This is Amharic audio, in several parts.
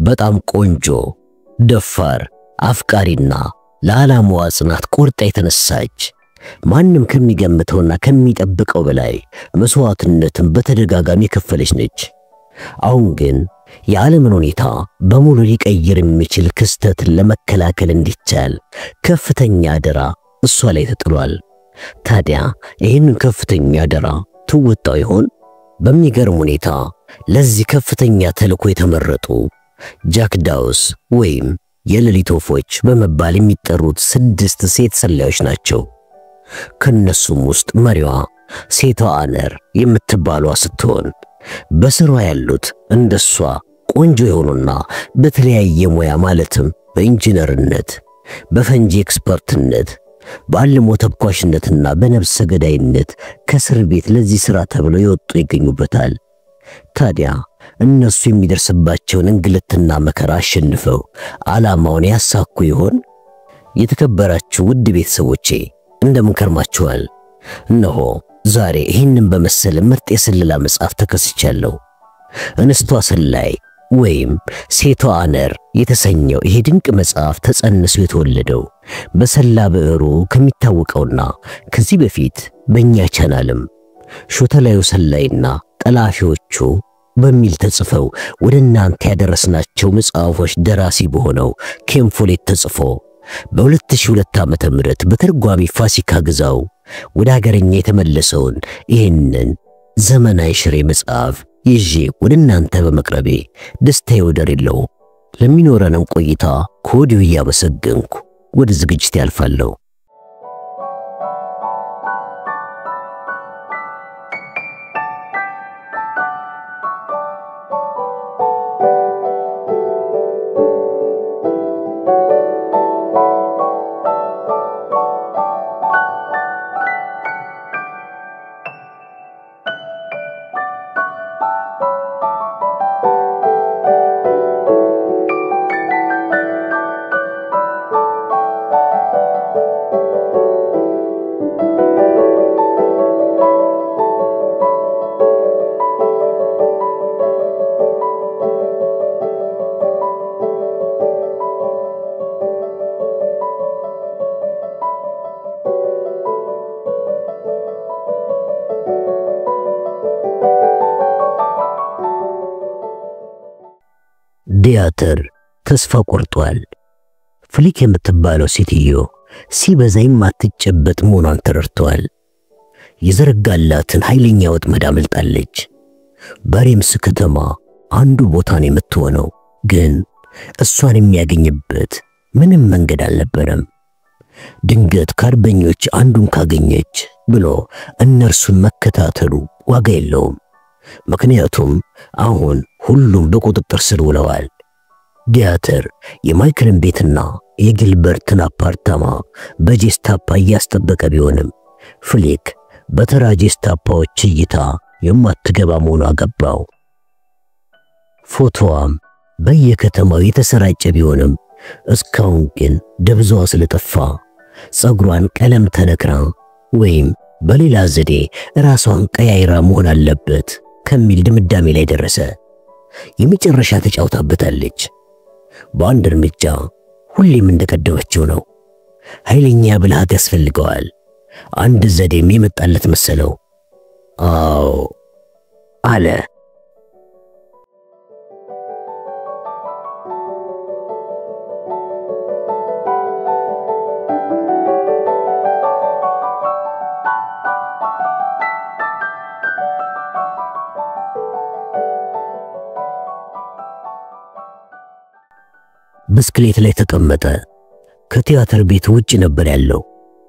በጣም ቆንጆ፣ ደፋር፣ አፍቃሪና ለዓላማዋ ጽናት ቆርጣ የተነሳች ማንም ከሚገምተውና ከሚጠብቀው በላይ መስዋዕትነትን በተደጋጋሚ የከፈለች ነች። አሁን ግን የዓለምን ሁኔታ በሙሉ ሊቀይር የሚችል ክስተትን ለመከላከል እንዲቻል ከፍተኛ አደራ እሷ ላይ ተጥሏል። ታዲያ ይህንን ከፍተኛ አደራ ትወጣው ይሆን? በሚገርም ሁኔታ ለዚህ ከፍተኛ ተልዕኮ የተመረጡ ጃክ ዳውስ ወይም የሌሊት ወፎች በመባል የሚጠሩት 6 ሴት ሰላዮች ናቸው። ከነሱም ውስጥ መሪዋ ሴቷ አነር የምትባሏ ስትሆን በስራዋ ያሉት እንደሷ ቆንጆ የሆኑና በተለያየ ሙያ ማለትም በኢንጂነርነት፣ በፈንጂ ኤክስፐርትነት፣ በአልሞ ተኳሽነትና በነፍሰ ገዳይነት ከእስር ቤት ለዚህ ሥራ ተብለው የወጡ ይገኙበታል። ታዲያ እነሱ የሚደርስባቸውን እንግልትና መከራ አሸንፈው ዓላማውን ያሳኩ ይሆን? የተከበራችሁ ውድ ቤተሰቦቼ እንደምን ከርማችኋል? እነሆ ዛሬ ይህንን በመሰለ ምርጥ የስለላ መጽሐፍ ተከስቻለሁ። እንስቷ ሰላይ ወይም ሴቷ አነር የተሰኘው ይሄ ድንቅ መጽሐፍ ተጸንሶ የተወለደው በሰላ ብዕሩ ከሚታወቀውና ከዚህ በፊት በእኛ ቻናልም ሾተላዩ ሰላይና ጠላፊዎቹ በሚል ተጽፈው ወደ እናንተ ያደረስናቸው መጽሐፎች ደራሲ በሆነው ኬን ፎሌት ተጽፎ በ2002 ዓመተ ምህረት በተርጓሚ ፋሲካ ግዛው ወደ ሀገርኛ የተመለሰውን ይህንን ዘመናዊ ሽሬ መጽሐፍ ይዤ ወደ እናንተ በመቅረቤ ደስታዬ ወደር የለውም። ለሚኖረንም ቆይታ ከወዲሁ እያመሰገንኩ ወደ ዝግጅት ያልፋለሁ። ዲያተር ተስፋ ቆርጧል። ፍሊክ የምትባለው ሴትዮ ሲበዛ የማትጨበጥ መሆኗን ተረድቷል። የዘረጋላትን ኃይለኛ ወጥመድ አመልጣለች። በሬምስ ከተማ አንዱ ቦታ ነው የምትሆነው፣ ግን እሷን የሚያገኝበት ምንም መንገድ አልነበረም። ድንገት ከአርበኞች አንዱን ካገኘች ብሎ እነርሱን መከታተሉ ዋጋ የለውም። ምክንያቱም አሁን ሁሉም በቁጥጥር ስር ውለዋል። ዲያተር የማይክልን ቤትና የጊልበርትን አፓርታማ በጄስታፓ እያስጠበቀ ቢሆንም ፍሊክ በተራ ጄስታፓዎች እይታ የማትገባ መሆኗ ገባው። ፎቶዋም በየከተማው የተሰራጨ ቢሆንም እስካሁን ግን ደብዛዋ ስለጠፋ ጸጉሯን ቀለም ተነክራ ወይም በሌላ ዘዴ ራሷን ቀያይራ መሆን አለበት ከሚል ድምዳሜ ላይ ደረሰ። የመጨረሻ ተጫውታበታለች። በአንድ እርምጃ ሁሌም እንደቀደመችው ነው። ኃይለኛ ብልሃት ያስፈልገዋል። አንድ ዘዴም የመጣለት መሰለው። አዎ አለ። ብስክሌት ላይ ተቀመጠ። ከቲያትር ቤት ውጭ ነበር ያለው።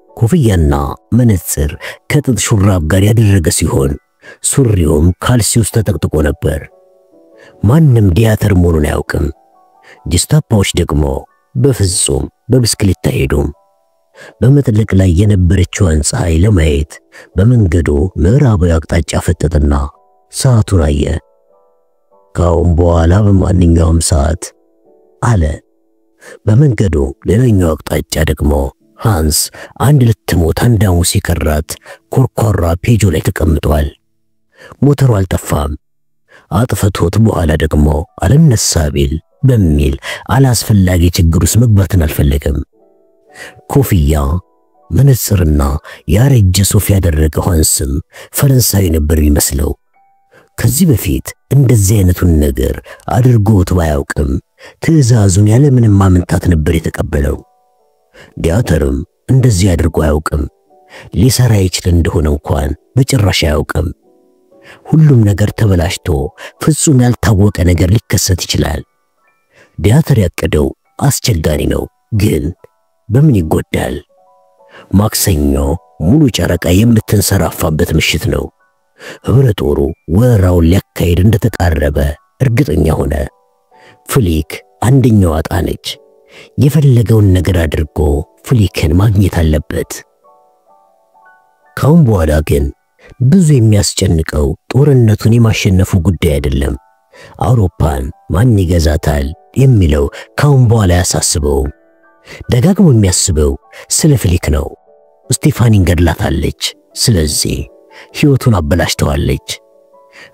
ኮፍያና መነጽር ከጥጥ ሹራብ ጋር ያደረገ ሲሆን ሱሪውም ካልሲ ውስጥ ተጠቅጥቆ ነበር። ማንም ዲያተር መሆኑን አያውቅም። ጄስታፓዎች ደግሞ በፍጹም በብስክሌት አይሄዱም። በመጥለቅ ላይ የነበረችውን ፀሐይ ለማየት በመንገዱ ምዕራባዊ አቅጣጫ ፈጠጠና ሰዓቱን አየ። ካሁን በኋላ በማንኛውም ሰዓት አለ። በመንገዱ ሌላኛው አቅጣጫ ደግሞ ሃንስ አንድ ልትሞት አንድ ሐሙስ የቀራት ኮርኮራ ፔጆ ላይ ተቀምጧል። ሞተሩ አልጠፋም። አጥፍቶት በኋላ ደግሞ አልነሳ ቢል በሚል አላስፈላጊ ችግር ውስጥ መግባትን አልፈለገም። ኮፍያ መነጽርና ያረጀ ሱፍ ያደረገው ሃንስም ፈረንሳዊ ነበር የሚመስለው። ከዚህ በፊት እንደዚህ አይነቱን ነገር አድርጎት ባያውቅም ትዕዛዙን ያለምንም ማመንታት ነበር የተቀበለው። ዲያተርም እንደዚህ አድርጎ አያውቅም። ሊሰራ ይችል እንደሆነ እንኳን በጭራሽ አያውቅም። ሁሉም ነገር ተበላሽቶ ፍጹም ያልታወቀ ነገር ሊከሰት ይችላል። ዲያተር ያቀደው አስቸጋሪ ነው፣ ግን በምን ይጎዳል? ማክሰኞ ሙሉ ጨረቃ የምትንሰራፋበት ምሽት ነው። ህብረ ጦሩ ወራውን ሊያካሄድ እንደተቃረበ እርግጠኛ ሆነ። ፍሊክ አንደኛው አጣነች። የፈለገውን ነገር አድርጎ ፍሊክን ማግኘት አለበት። ካሁን በኋላ ግን ብዙ የሚያስጨንቀው ጦርነቱን የማሸነፉ ጉዳይ አይደለም። አውሮፓን ማን ይገዛታል የሚለው ካሁን በኋላ ያሳስበው። ደጋግሞ የሚያስበው ስለ ፍሊክ ነው። ስቴፋኒን ገድላታለች። ስለዚህ ህይወቱን አበላሽተዋለች።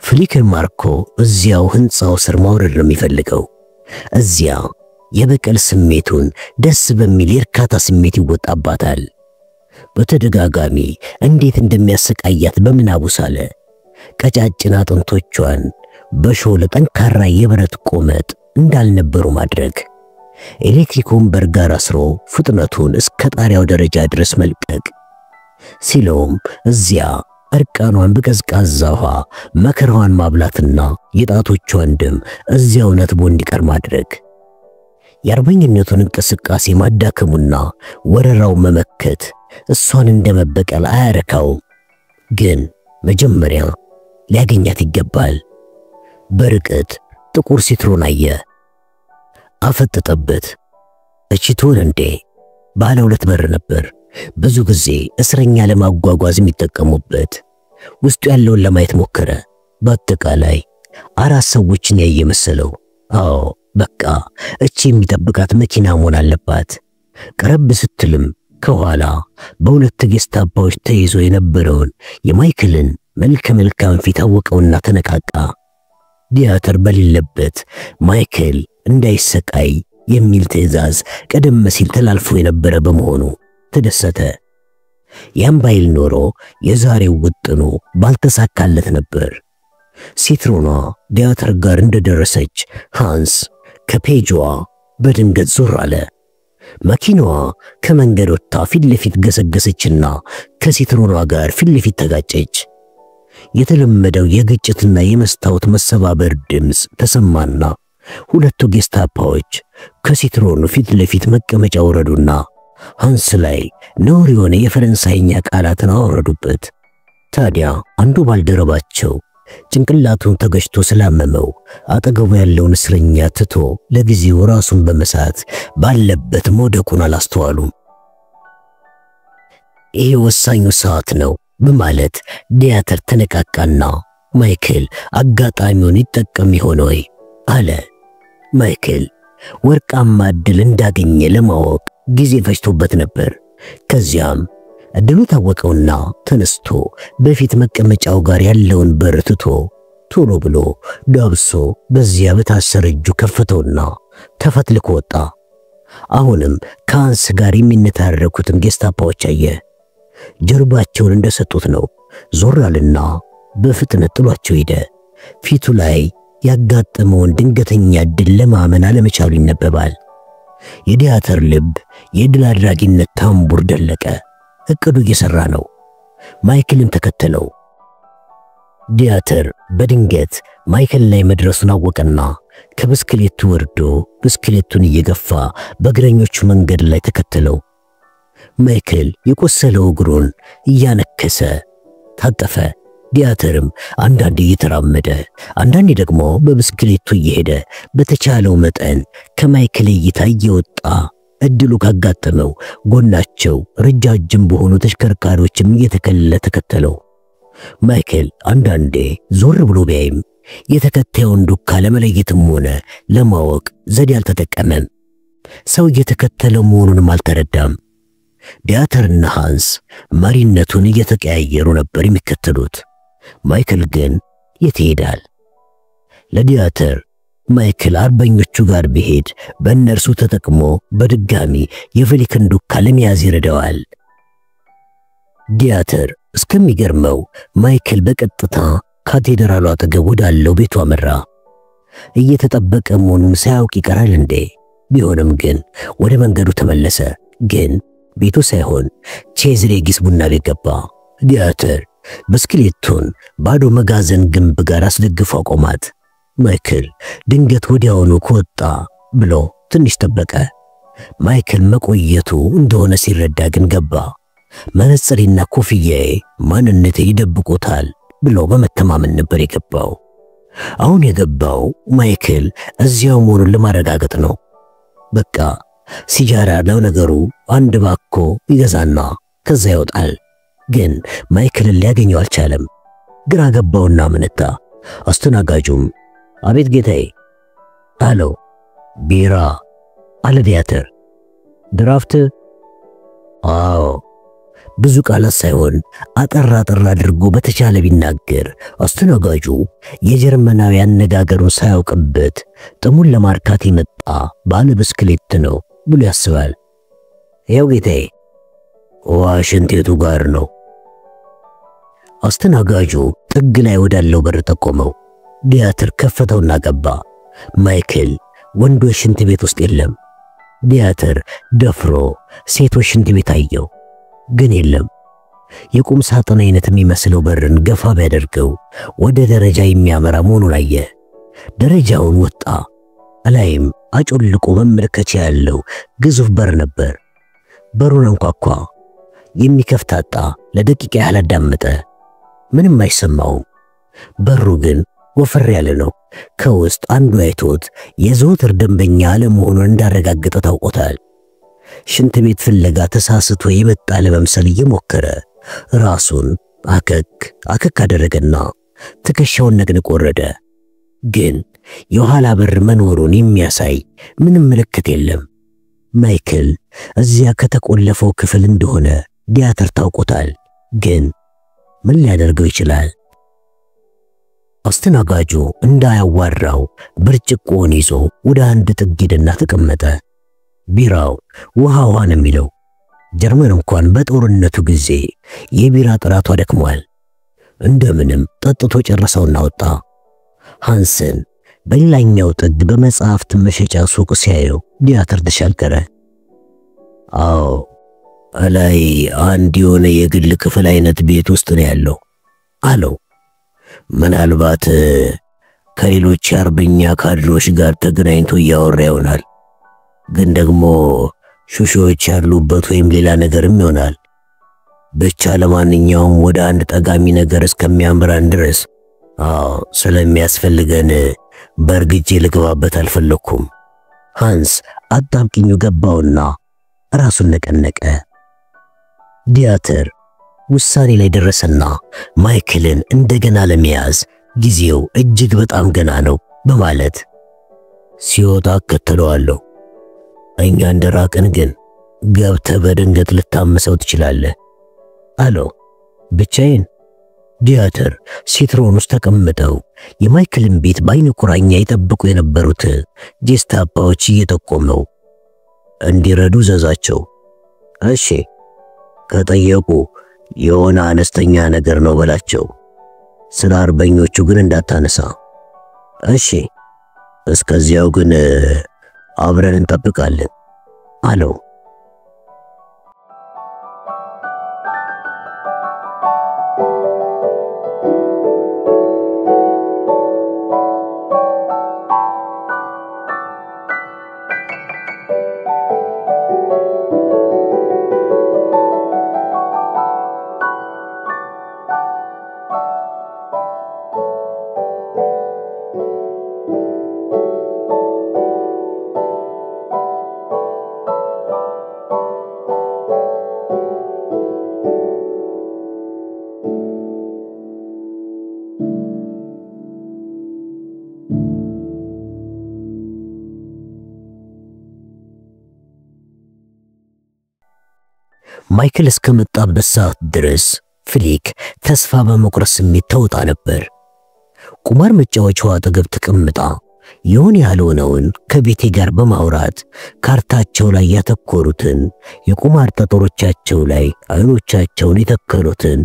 ፍሊክን ማርኮ እዚያው ህንጻው ስር ማውረድ ነው የሚፈልገው። እዚያ የበቀል ስሜቱን ደስ በሚል የእርካታ ስሜት ይወጣባታል። በተደጋጋሚ እንዴት እንደሚያሰቃያት በምናቡ ሳለ ቀጫጭን አጥንቶቿን በሾለ ጠንካራ የብረት ቆመጥ እንዳልነበሩ ማድረግ፣ ኤሌክትሪኩን በርጋር አስሮ ፍጥነቱን እስከ ጣሪያው ደረጃ ድረስ መልቀቅ ሲለውም እዚያ እርቃኗን በቀዝቃዛ ውሃ መከራዋን ማብላትና የጣቶቿን ደም እዚያው ነጥቦ እንዲቀር ማድረግ። የአርበኝነቱን እንቅስቃሴ ማዳከሙና ወረራው መመከት እሷን እንደመበቀል አያረካውም። ግን መጀመሪያ ሊያገኛት ይገባል። በርቀት ጥቁር ሲትሮን አየ። አፈጠጠበት። እቺ ትሆን እንዴ? ባለ ሁለት በር ነበር። ብዙ ጊዜ እስረኛ ለማጓጓዝ የሚጠቀሙበት። ውስጡ ያለውን ለማየት ሞከረ። በአጠቃላይ አራት ሰዎችን ያየ መሰለው። አዎ በቃ እቺ የሚጠብቃት መኪና መሆን አለባት። ቀረብ ስትልም ከኋላ በሁለት ጌስታፓዎች ተይዞ የነበረውን የማይክልን መልከ መልካም ፊት አወቀውና ተነቃቃ። ዲያተር በሌለበት ማይክል እንዳይሰቃይ የሚል ትዕዛዝ ቀደም ሲል ተላልፎ የነበረ በመሆኑ ተደሰተ። ያም ባይል ኖሮ የዛሬው ውጥኑ ባልተሳካለት ነበር። ሲትሮኗ ዲያተር ጋር እንደደረሰች ሃንስ ከፔጆዋ በድንገት ዞር አለ። መኪናዋ ከመንገድ ወጥታ ፊት ለፊት ገሰገሰችና ከሲትሮኗ ጋር ፊት ለፊት ተጋጨች። የተለመደው የግጭትና የመስታወት መሰባበር ድምፅ ተሰማና ሁለቱ ጌስታፓዎች ከሲትሮኑ ፊት ለፊት መቀመጫ ወረዱና ሃንስ ላይ ነውር የሆነ የፈረንሳይኛ ቃላትን አወረዱበት። ታዲያ አንዱ ባልደረባቸው ጭንቅላቱን ተገጭቶ ስላመመው አጠገቡ ያለውን እስረኛ ትቶ ለጊዜው ራሱን በመሳት ባለበት መውደቁን አላስተዋሉም። ይሄ ወሳኙ ሰዓት ነው በማለት ዲያተር ተነቃቃና ማይክል አጋጣሚውን ይጠቀም ይሆን ወይ አለ። ማይክል ወርቃማ ዕድል እንዳገኘ ለማወቅ ጊዜ ፈጅቶበት ነበር። ከዚያም ዕድሉ ታወቀውና ተነስቶ በፊት መቀመጫው ጋር ያለውን በር ትቶ ቶሎ ብሎ ዳብሶ በዚያ በታሰረ እጁ ከፈተውና ተፈትልኮ ወጣ። አሁንም ከሃንስ ጋር የሚነታረኩትን ጌስታፓዎች አየ። ጀርባቸውን እንደሰጡት ነው። ዞር አለና በፍጥነት ጥሏቸው ሄደ። ፊቱ ላይ ያጋጠመውን ድንገተኛ ዕድል ለማመን አለመቻሉ ይነበባል። የዲያተር ልብ የድል አድራጊነት ታምቡር ደለቀ። እቅዱ እየሰራ ነው። ማይክልን ተከተለው። ዲያተር በድንገት ማይክል ላይ መድረሱን አወቀና ከብስክሌቱ ወርዶ ብስክሌቱን እየገፋ በእግረኞቹ መንገድ ላይ ተከተለው። ማይክል የቆሰለው እግሩን እያነከሰ ታጠፈ። ዲያተርም አንዳንዴ እየተራመደ አንዳንዴ ደግሞ በብስክሌቱ እየሄደ በተቻለው መጠን ከማይክል እይታ እየወጣ እድሉ ካጋጠመው ጎናቸው ረጃጅም በሆኑ ተሽከርካሪዎችም እየተከለለ ተከተለው። ማይክል አንዳንዴ ዞር ብሎ ቢያይም የተከታዩን ዱካ ለመለየትም ሆነ ለማወቅ ዘዴ አልተጠቀመም። ሰው እየተከተለው መሆኑንም አልተረዳም። ዲያተርና ሃንስ መሪነቱን እየተቀያየሩ ነበር የሚከተሉት። ማይክል ግን የት ይሄዳል? ለዲያተር ማይክል አርበኞቹ ጋር ቢሄድ በእነርሱ ተጠቅሞ በድጋሚ የፍሊክን ዱካ ለመያዝ ይረዳዋል። ዲያተር እስከሚገርመው ማይክል በቀጥታ ካቴድራሉ አጠገብ ወዳለው ቤቱ አመራ። እየተጠበቀ መሆኑን ሳያውቅ ይቀራል እንዴ? ቢሆንም ግን ወደ መንገዱ ተመለሰ። ግን ቤቱ ሳይሆን ቼዝሬጊስ ቡና ቤት ገባ። ዲያተር ብስክሌቱን ባዶ መጋዘን ግንብ ጋር አስደግፎ አቆማት። ማይክል ድንገት ወዲያውኑ ከወጣ ብሎ ትንሽ ጠበቀ። ማይክል መቆየቱ እንደሆነ ሲረዳ ግን ገባ። መነጽሬና ኮፍያዬ ማንነቴ ይደብቆታል ብሎ በመተማመን ነበር የገባው። አሁን የገባው ማይክል እዚያው መሆኑን ለማረጋገጥ ነው። በቃ ሲጃራ ለነገሩ አንድ ባኮ ይገዛና ከዛ ይወጣል። ግን ማይክልን ሊያገኘው አልቻለም። ግራ ገባውና መነታ። አስተናጋጁም አቤት ጌታዬ አለው። ቢራ አለ ዲያተር። ድራፍት? አዎ። ብዙ ቃላት ሳይሆን አጠር አድርጎ በተቻለ ቢናገር አስተናጋጁ የጀርመናዊ አነጋገሩን ሳያውቅበት ጥሙን ለማርካት የመጣ ባለ ብስክሌት ነው ብሎ ያስባል። ያው ጌታዬ። ዋሽንቴቱ ጋር ነው። አስተናጋጁ ጥግ ላይ ወዳለው በር ጠቆመው። ዲያተር ከፈተውና ገባ። ማይክል ወንዶች ሽንት ቤት ውስጥ የለም። ዲያተር ደፍሮ ሴቶች ሽንት ቤት አየው፣ ግን የለም። የቁም ሳጥን አይነት የሚመስለው በርን ገፋ ቢያደርገው ወደ ደረጃ የሚያመራ መሆኑን አየ። ደረጃውን ወጣ። አላይም አጮልቆ መመልከቻ ያለው ግዙፍ በር ነበር። በሩን አንኳኳ። የሚከፍት አጣ። ለደቂቃ ያህል አዳመጠ። ምንም አይሰማውም። በሩ ግን ወፈር ያለ ነው። ከውስጥ አንዱ አይቶት የዘወትር ደንበኛ አለመሆኑን እንዳረጋገጠ ታውቆታል። ሽንት ቤት ፍለጋ ተሳስቶ የመጣ ለመምሰል እየሞከረ ራሱን አከክ አደረገና ትከሻውን ነቅንቆ ወረደ። ግን የኋላ በር መኖሩን የሚያሳይ ምንም ምልክት የለም። ማይክል እዚያ ከተቆለፈው ክፍል እንደሆነ ዲያተር ታውቆታል። ግን ምን ሊያደርገው ይችላል? አስተናጋጁ እንዳያዋራው ብርጭቆውን ይዞ ወደ አንድ ጥግ ሄደና ተቀመጠ። ቢራው ውሃ ነው የሚለው። ጀርመን እንኳን በጦርነቱ ጊዜ የቢራ ጥራቷ ደክሟል። እንደምንም ጠጥቶ ጨረሰውና ወጣ። ሃንሰን በሌላኛው ጥግ በመጽሐፍት መሸጫ ሱቅ ሲያየው ዲያተር ተሻገረ። አዎ አላይ አንድ የሆነ የግል ክፍል አይነት ቤት ውስጥ ነው ያለው አለው። ምናልባት ከሌሎች አርበኛ ካድሮች ጋር ተገናኝቶ እያወራ ይሆናል። ግን ደግሞ ሹሾች ያሉበት ወይም ሌላ ነገርም ይሆናል። ብቻ ለማንኛውም ወደ አንድ ጠጋሚ ነገር እስከሚያምራን ድረስ ስለሚያስፈልገን በርግጄ ልገባበት አልፈለኩም። ሃንስ አጣብቂኙ ገባውና ራሱን ነቀነቀ። ዲያተር ውሳኔ ላይ ደረሰና ማይክልን እንደገና ለመያዝ ጊዜው እጅግ በጣም ገና ነው በማለት ሲወጣ ከተለዋለሁ። እኛ እንደራቅን ግን ገብተህ በድንገት ልታመሰው ትችላለህ አለው። ብቻዬን? ዲያተር ሲትሮን ውስጥ ተቀምጠው የማይክልን ቤት በአይነ ቁራኛ ይጠብቁ የነበሩት ጄስታፓዎች እየጠቆመው እንዲረዱ ዘዛቸው። እሺ ከጠየቁ የሆነ አነስተኛ ነገር ነው በላቸው። ስለ አርበኞቹ ግን እንዳታነሳ። እሺ እስከዚያው ግን አብረን እንጠብቃለን አለው። ማይክል እስከመጣበት ሰዓት ድረስ ፍሊክ ተስፋ በመቁረጥ ስሜት ተውጣ ነበር። ቁማር መጫወቻው አጠገብ ተቀምጣ ይሁን ያልሆነውን ከቤቴ ጋር በማውራት ካርታቸው ላይ ያተኮሩትን የቁማር ጠጠሮቻቸው ላይ አይኖቻቸውን የተከሉትን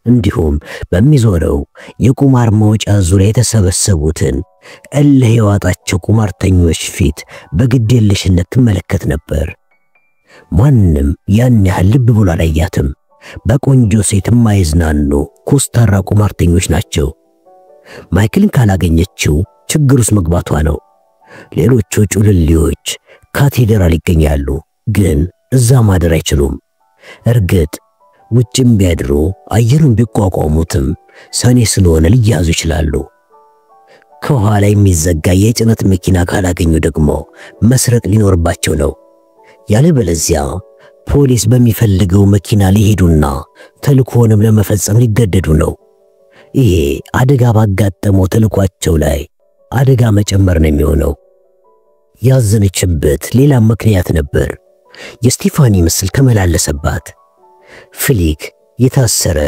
እንዲሁም በሚዞረው የቁማር መውጫ ዙሪያ የተሰበሰቡትን እልህ የዋጣቸው ቁማርተኞች ፊት በግዴለሽነት ትመለከት ነበር። ማንም ያን ያህል ልብ ብሎ አላያትም። በቆንጆ ሴት የማይዝናኑ ኮስታራ ቁማርተኞች ናቸው። ማይክልን ካላገኘችው ችግር ውስጥ መግባቷ ነው። ሌሎቹ ጩልሌዎች ካቴድራል ይገኛሉ፣ ግን እዛ ማደር አይችሉም። እርግጥ ውጭም ቢያድሩ አየሩን ቢቋቋሙትም ሰኔ ስለሆነ ሊያዙ ይችላሉ። ከኋላ የሚዘጋ የጭነት መኪና ካላገኙ ደግሞ መስረቅ ሊኖርባቸው ነው። ያለበለዚያ ፖሊስ በሚፈልገው መኪና ሊሄዱና ተልኮንም ለመፈጸም ሊገደዱ ነው። ይሄ አደጋ ባጋጠመው ተልኳቸው ላይ አደጋ መጨመር ነው የሚሆነው። ያዘነችበት ሌላ ምክንያት ነበር። የስቲፋኒ ምስል ተመላለሰባት። ፍሊክ የታሰረ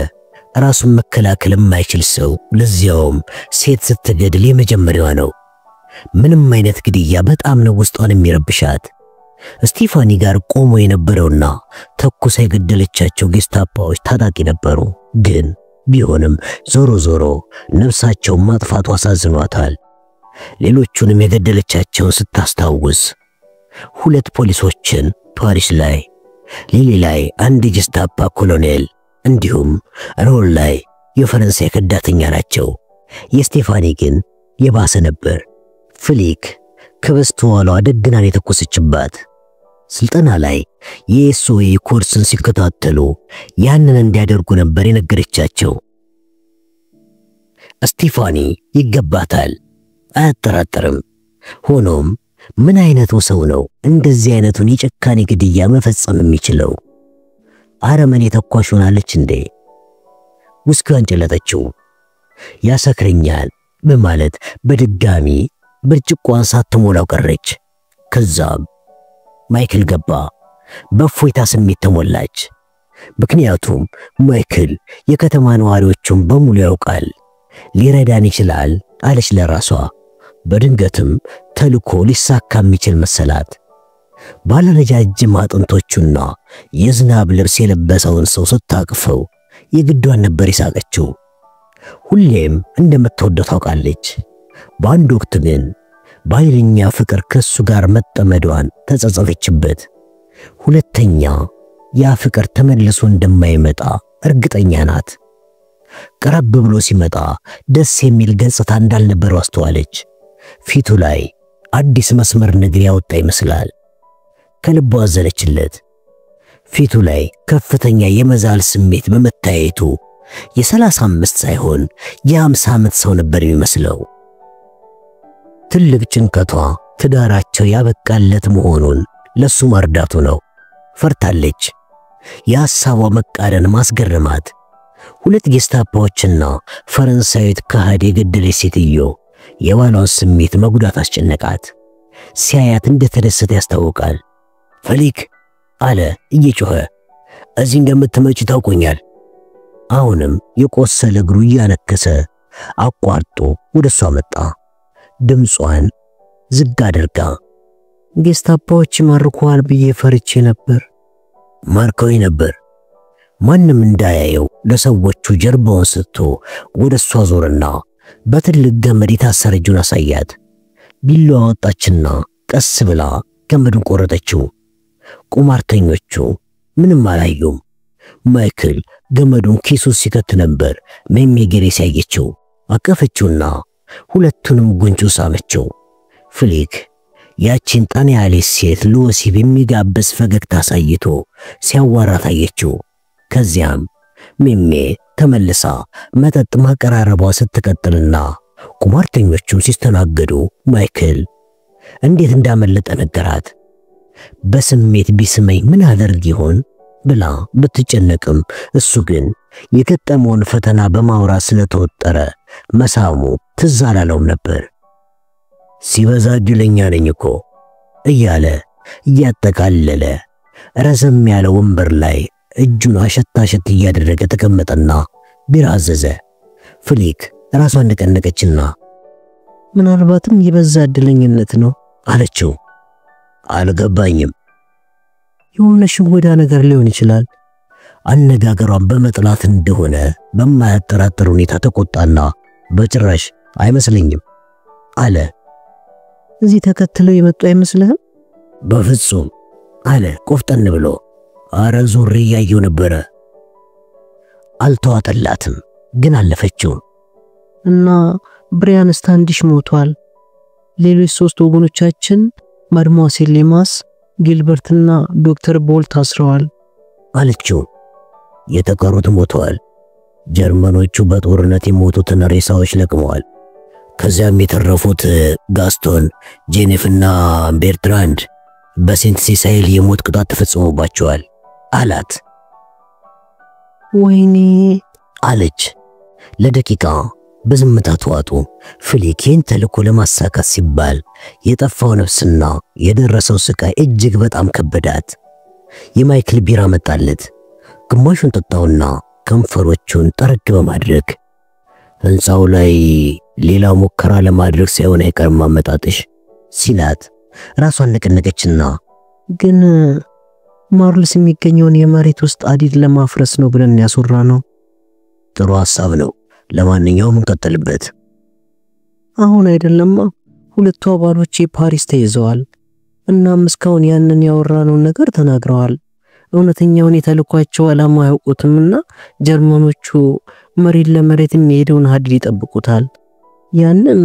ራሱን መከላከል የማይችል ሰው፣ ለዚያውም ሴት ስትገድል የመጀመሪያዋ ነው። ምንም አይነት ግድያ በጣም ነው ውስጧን የሚረብሻት። ስቲፋኒ ጋር ቆሞ የነበረውና ተኩሳ የገደለቻቸው ጌስታፓዎች ታጣቂ ነበሩ። ግን ቢሆንም ዞሮ ዞሮ ነፍሳቸውን ማጥፋቱ አሳዝኗታል። ሌሎቹንም የገደለቻቸውን ስታስታውስ ሁለት ፖሊሶችን ፓሪስ ላይ፣ ሊሊ ላይ አንድ ጌስታፓ ኮሎኔል እንዲሁም ሮል ላይ የፈረንሳይ ከዳተኛ ናቸው። የስቲፋኒ ግን የባሰ ነበር። ፍሊክ ከበስተኋላዋ ደግናን የተኮሰችባት። ስልጠና ላይ የኤስኦኤ ኮርስን ሲከታተሉ ያንን እንዲያደርጉ ነበር የነገረቻቸው። ስቲፋኒ ይገባታል፣ አያጠራጥርም። ሆኖም ምን አይነቱ ሰው ነው እንደዚህ አይነቱን የጭካኔ ግድያ መፈጸም የሚችለው? አረመኔ ተኳሽ ሆናለች እንዴ? ውስኪዋን ጨለጠችው። ያሰክረኛል በማለት በድጋሚ ብርጭቆዋን ሳትሞላው ቀረች። ከዛም ማይክል ገባ። በእፎይታ ስሜት ተሞላች። ምክንያቱም ማይክል የከተማ ነዋሪዎቹን በሙሉ ያውቃል፣ ሊረዳን ይችላል አለች ለራሷ። በድንገትም ተልኮ ሊሳካ የሚችል መሰላት። ባለረጃጅም አጥንቶቹና የዝናብ ልብስ የለበሰውን ሰው ስታቅፈው የግዷን ነበር የሳቀችው። ሁሌም እንደምትወደው ታውቃለች። በአንድ ወቅት ግን በኃይለኛ ፍቅር ከሱ ጋር መጠመዷን ተጸጸተችበት። ሁለተኛ ያ ፍቅር ተመልሶ እንደማይመጣ እርግጠኛ ናት። ቀረብ ብሎ ሲመጣ ደስ የሚል ገጽታ እንዳልነበረው አስተዋለች። ፊቱ ላይ አዲስ መስመር ነገር ያወጣ ይመስላል። ከልቧ አዘነችለት። ፊቱ ላይ ከፍተኛ የመዛል ስሜት በመታየቱ የ35 ሳይሆን የ50 ዓመት ሰው ነበር የሚመስለው። ትልቅ ጭንቀቷ ትዳራቸው ያበቃለት መሆኑን ለሱ መርዳቱ ነው። ፈርታለች። የሐሳቧ መቃረን ማስገረማት። ሁለት ጌስታፓዎችና ፈረንሳዊት ከሃዲ የገደለች ሴትዮ የባሏን ስሜት መጉዳት አስጨነቃት። ሲያያት እንደተደሰተ ያስታውቃል። ፍሊክ አለ እየጮኸ፣ እዚህ እንደምትመጪ ታውቆኛል። አሁንም የቆሰለ እግሩ እያነከሰ አቋርጦ ወደሷ መጣ። ድምጿን ዝግ አድርጋ ጌስታፓዎች ማርኳል ብዬ ፈርቼ ነበር። ማርከውኝ ነበር። ማንም እንዳያየው ለሰዎቹ ጀርባውን ሰጥቶ ወደሷ ዞርና በትልቅ ገመድ የታሰረ እጁን አሳያት። ቢላዋ ወጣችና ቀስ ብላ ገመዱን ቆረጠችው። ቁማርተኞቹ ምንም አላዩም። ማይክል ገመዱን ኪሱ ሲከት ነበር ሜሜጌሬስ ያየችው። አቀፈችውና ሁለቱንም ጉንጩ ሳመችው። ፍሊክ ያቺን ጣና ያለች ሴት ለወሲብ የሚጋብዝ ፈገግታ አሳይቶ ሲያዋራት አየችው። ከዚያም ሜሜ ተመልሳ መጠጥ ማቀራረቧ ስትቀጥልና ቁማርተኞቹም ሲስተናገዱ ማይክል እንዴት እንዳመለጠ ነገራት። በስሜት ቢስመኝ ምን አደርግ ይሆን ብላ ብትጨነቅም እሱ ግን የገጠመውን ፈተና በማውራት ስለተወጠረ መሳሙ ትዝ አላለውም ነበር። ሲበዛ እድለኛ ነኝ እኮ እያለ እያጠቃለለ ረዘም ያለ ወንበር ላይ እጁን አሸታሸት እያደረገ ተቀመጠና ቢራ አዘዘ። ፍሊክ ራሷን ነቀነቀችና ምናልባትም የበዛ እድለኝነት ነው አለችው። አልገባኝም። የሆነ ሽወዳ ነገር ሊሆን ይችላል። አነጋገሯን በመጥላት እንደሆነ በማያጠራጥር ሁኔታ ተቆጣና በጭራሽ አይመስለኝም አለ። እዚህ ተከትለው የመጡ አይመስልህም? በፍጹም አለ ቆፍጠን ብሎ። አረ ዞሬ ያየው ነበር። አልተዋጠላትም ግን አለፈችው። እና ብሪያን ስታንዲሽ ሞቷል። ሌሎች 3 ወገኖቻችን ማድሞአሴል ሌማስ፣ ጊልበርትና ዶክተር ቦል ታስረዋል አለችው። የተቀሩት ሞተዋል። ጀርመኖቹ በጦርነት የሞቱትን ሬሳዎች ለቅመዋል። ከዚያም የተረፉት ጋስቶን፣ ጄኔፍና ቤርትራንድ በሴንት ሲሳይል የሞት ቅጣት ተፈጽሞባቸዋል አላት። ወይኔ አለች። ለደቂቃ በዝምታ ተዋጡ። ፍሊኬን ተልኮ ለማሳካት ሲባል የጠፋው ነፍስና የደረሰው ስቃይ እጅግ በጣም ከበዳት። የማይክል ቢራ መጣለት። ግማሹን ጠጣውና ከንፈሮቹን ጠረግ በማድረግ ህንፃው ላይ ሌላ ሙከራ ለማድረግ ሳይሆን አይቀርም አመጣጥሽ ሲላት ራሷን ነቀነቀችና ግን ማርልስ የሚገኘውን የመሬት ውስጥ አዲድ ለማፍረስ ነው ብለን ያስወራ ነው። ጥሩ ሐሳብ ነው። ለማንኛውም እንቀጥልበት። አሁን አይደለማ 2 አባሎች ፓሪስ ተይዘዋል። እናም እስካሁን ያንን ያወራነው ነገር ተናግረዋል። እውነተኛውን የተልኳቸው ዓላማ ያውቁትምና ጀርመኖቹ መሬት ለመሬት የሚሄደውን ሀዲድ ይጠብቁታል። ያንን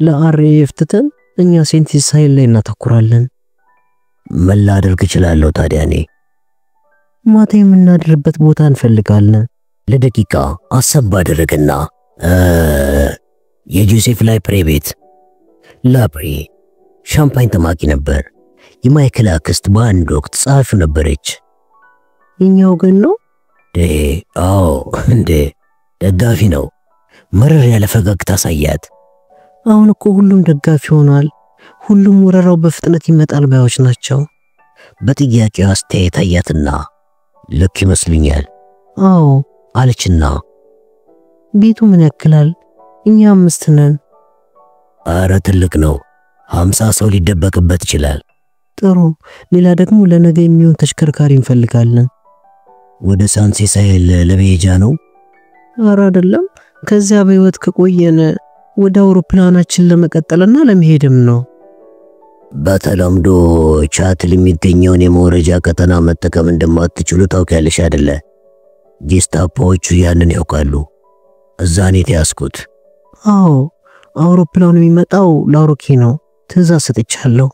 ለአርኤፍ ትተን እኛ ሴንት ሲሳይል ላይ እናተኩራለን። ምን ላደርግ እችላለሁ ታዲያ? እኔ ማታ የምናድርበት ቦታ እንፈልጋለን። ለደቂቃ አሰብ አደረገና የጆሴፍ ላፕሬ ቤት። ላፕሬ ሻምፓኝ ተማቂ ነበር። የማይክል አክስት በአንድ ወቅት ጸሐፊው ነበረች። የኛው ግን ነው አዎ እንዴ ደጋፊ ነው። መረር ያለ ፈገግታ ሳያት አሁን እኮ ሁሉም ደጋፊ ሆኗል። ሁሉም ወረራው በፍጥነት ይመጣል ባዮች ናቸው። በጥያቄው አስተያየት አያትና ልክ ይመስልኛል አዎ አለችና ቤቱ ምን ያክላል? እኛ 5 ነን። አረ ትልቅ ነው። 50 ሰው ሊደበቅበት ይችላል። ጥሩ። ሌላ ደግሞ ለነገ የሚሆን ተሽከርካሪ እንፈልጋለን። ወደ ሳንት ሲሳይል ለቤጃ ነው? አረ አይደለም። ከዚያ በህይወት ከቆየን ወደ አውሮፕላናችን ለመቀጠልና ለመሄድም ነው። በተለምዶ ቻትል የሚገኘውን የመውረጃ ቀጠና መጠቀም እንደማትችሉ ታውቂያለሽ አይደለ? ጌስታፖዎቹ ያንን ያውቃሉ። እዛ ነው የተያዝኩት። አዎ አውሮፕላኑ የሚመጣው ላውሮኬ ነው። ትዕዛዝ ሰጥቻለሁ።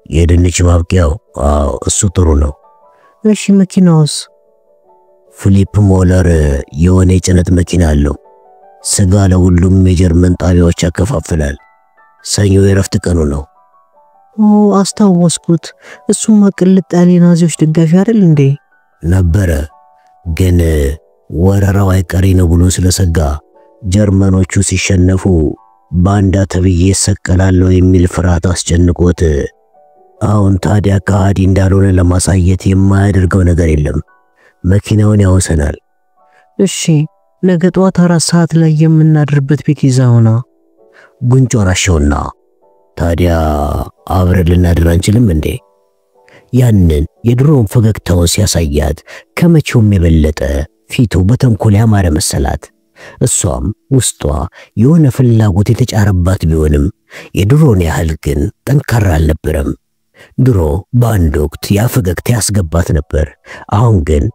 የድንች ማብቂያው? አዎ እሱ ጥሩ ነው። እሺ መኪናውስ? ፊሊፕ ሞለር የሆነ የጭነት መኪና አለው። ስጋ ለሁሉም የጀርመን ጣቢያዎች ያከፋፍላል። ሰኞ የረፍት ቀኑ ነው። አስታወስኩት። እሱም ቅልጥ ያለ ናዚዎች ደጋፊ አይደል እንዴ? ነበረ። ግን ወረራው አይቀሬ ነው ብሎ ስለሰጋ ጀርመኖቹ ሲሸነፉ ባንዳ ተብዬ ሰቀላለሁ የሚል ፍርሃት አስጨንቆት አሁን ታዲያ ከሃዲ እንዳልሆነ ለማሳየት የማያደርገው ነገር የለም። መኪናውን ያወሰናል። እሺ ነገ ጧት 4 ሰዓት ላይ የምናድርበት ቤት ይዛውና ጉንጮ ራሽውና ታዲያ አብረን ልናድር አንችልም እንዴ? ያንን የድሮውን ፈገግታውን ሲያሳያት ከመቼውም የበለጠ ፊቱ በተንኮል ያማረ መሰላት። እሷም ውስጧ የሆነ ፍላጎት የተጫረባት ቢሆንም የድሮውን ያህል ግን ጠንካራ አልነበረም። ድሮ በአንድ ወቅት ያ ፈገግታ ያስገባት ነበር። አሁን ግን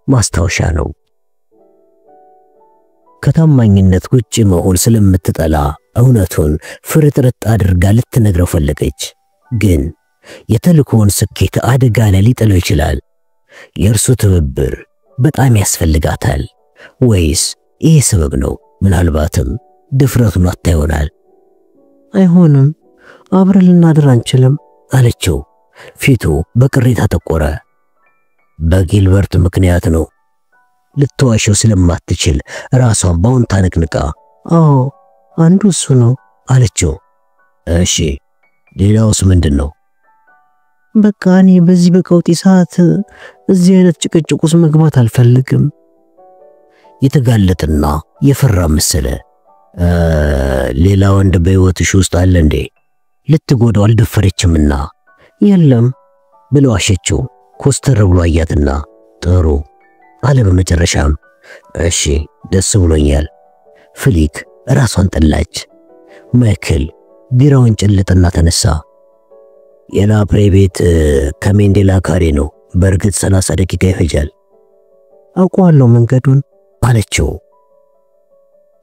ማስታወሻ ነው። ከታማኝነት ውጪ መሆን ስለምትጠላ እውነቱን ፍርጥርጥ አድርጋ ልትነግረው ፈለገች። ግን የተልኮውን ስኬት አደጋ ላይ ሊጥለው ይችላል። የእርሱ ትብብር በጣም ያስፈልጋታል። ወይስ ይህ ሰበብ ነው? ምናልባትም ድፍረቱን አታ ይሆናል። አይሆንም፣ አብረን ልናድር አንችልም አለችው። ፊቱ በቅሬታ ተቆረ። በጊልበርት ምክንያት ነው። ልትዋሸው ስለማትችል ራሷን በአዎንታ ነቅንቃ አዎ አንዱ እሱ ነው አለችው። እሺ ሌላውስ ምንድነው? በቃ እኔ በዚህ በቀውጢ ሰዓት እዚህ አይነት ጭቅጭቅ ውስጥ መግባት አልፈልግም። የተጋለጠና የፈራ መሰለ። ሌላ ወንድ በህይወትሽ ውስጥ አለ እንዴ? ልትጎዳው አልደፈረችምና የለም ብሎ አሸችው። ኮስተር ብሎ አያትና ጥሩ አለ በመጨረሻም። እሺ ደስ ብሎኛል። ፍሊክ ራሷን ጠላች። ማይክል ቢራውን ጭልጥና ተነሳ። የላፕሬ ቤት ከሜንዴላ ካሬ ነው። በእርግጥ 30 ደቂቃ ይፈጃል። አውቀዋለሁ መንገዱን አለችው።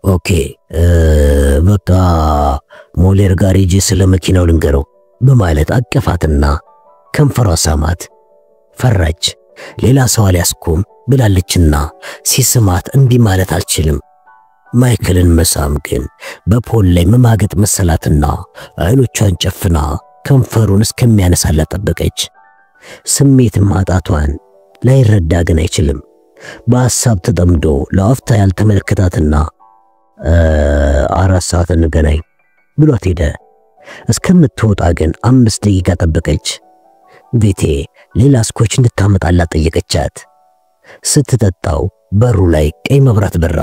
ኦኬ በቃ ሞሌር ጋር ሂጂ ስለ መኪናው ልንገረው በማለት አቀፋትና ከንፈሯ ሳማት። ፈራች። ሌላ ሰው አልያዝኩም ብላለችና ሲስማት እምቢ ማለት አልችልም። ማይክልን መሳም ግን በፖል ላይ መማገጥ መሰላትና አይኖቿን ጨፍና ከንፈሩን እስከሚያነሳላት ጠበቀች። ስሜት ማጣቷን ላይረዳ ግን አይችልም። በሐሳብ ተጠምዶ ለአፍታ ያልተመለከታትና 4 ሰዓት እንገናኝ ብሏት ሄደ። እስከምትወጣ ግን 5 ደቂቃ ጠበቀች። ቤቴ ሌላ ስኮች እንድታመጣላት ጠየቀቻት። ስትጠጣው በሩ ላይ ቀይ መብራት በራ።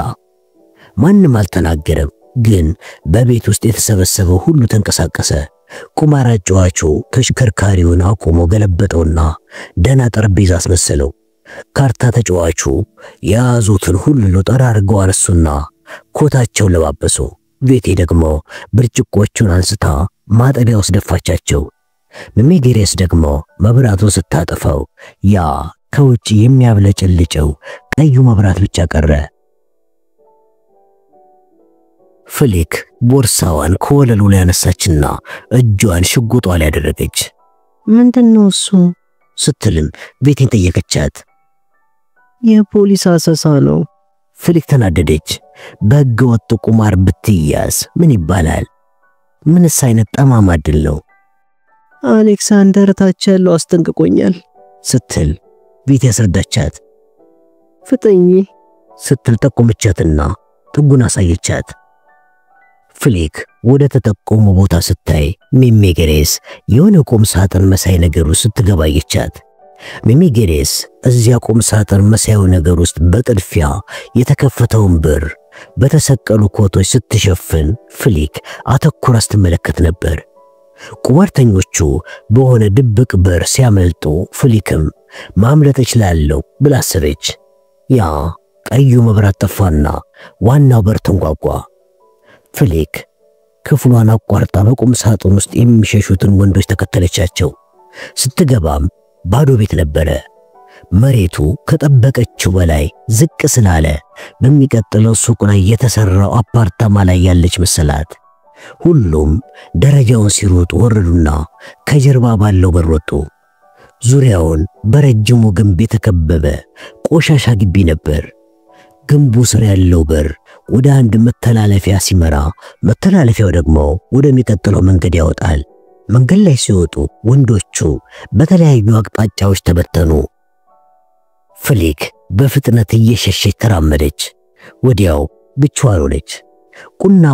ማንም አልተናገረም፣ ግን በቤት ውስጥ የተሰበሰበው ሁሉ ተንቀሳቀሰ። ቁማር አጫዋቹ ተሽከርካሪውን አቆሞ ገለበጠውና ደና ጠረጴዛ አስመሰለው። ካርታ ተጫዋቹ የያዙትን ሁሉ ጠራርገው አነሱና ኮታቸው ለባበሱ። ቤቴ ደግሞ ብርጭቆቹን አንስታ ማጠቢያ ውስጥ ደፋቻቸው። ሚሚጌሬስ ደግሞ መብራቱን ስታጠፋው ያ ከውጭ የሚያብለጨልጨው ቀዩ መብራት ብቻ ቀረ። ፍሊክ ቦርሳዋን ከወለሉ ላይ ያነሳችና እጇን ሽጉጧ ላይ ያደረገች። ምንድነው እሱ ስትልም ቤቴን ጠየቀቻት። የፖሊስ አሰሳ ነው። ፍሊክ ተናደደች። በሕገ ወጥ ቁማር ብትያዝ ምን ይባላል? ምንስ አይነት ጠማማ ድል ነው? አሌክሳንደር ታች ያለው አስጠንቅቆኛል ስትል ቤት ያስረዳቻት። ፍጠኝ ስትል ጠቆመቻትና ጥጉን አሳየቻት። ፍሊክ ወደ ተጠቆሙ ቦታ ስታይ ሚሚጌሬስ የሆነ ቁም ሳጥን መሳይ ነገር ውስጥ ስትገባየቻት። ሚሚጌሬስ እዚያ ቁም ሳጥን መሳዩ ነገር ውስጥ በጥድፊያ የተከፈተውን በር በተሰቀሉ ኮቶች ስትሸፍን ፍሊክ አተኩራ ስትመለከት ነበር። ቁማርተኞቹ በሆነ ድብቅ በር ሲያመልጡ ፍሊክም ማምለጥ እችላለሁ ብላ አሰበች። ያ ቀዩ መብራት ጠፋና ዋናው በር ተንጓጓ። ፍሊክ ክፍሏን አቋርጣ በቁም ሳጥን ውስጥ የሚሸሹትን ወንዶች ተከተለቻቸው። ስትገባም ባዶ ቤት ነበረ። መሬቱ ከጠበቀችው በላይ ዝቅ ስላለ በሚቀጥለው ሱቅ ላይ የተሰራው አፓርታማ ላይ ያለች መሰላት። ሁሉም ደረጃውን ሲሮጡ ወረዱና ከጀርባ ባለው በር ወጡ። ዙሪያውን በረጅሙ ግንብ የተከበበ ቆሻሻ ግቢ ነበር። ግንቡ ስር ያለው በር ወደ አንድ መተላለፊያ ሲመራ፣ መተላለፊያው ደግሞ ወደሚቀጥለው መንገድ ያወጣል። መንገድ ላይ ሲወጡ ወንዶቹ በተለያዩ አቅጣጫዎች ተበተኑ። ፍሊክ በፍጥነት እየሸሸች ተራመደች። ወዲያው ብቻዋን ሆነች።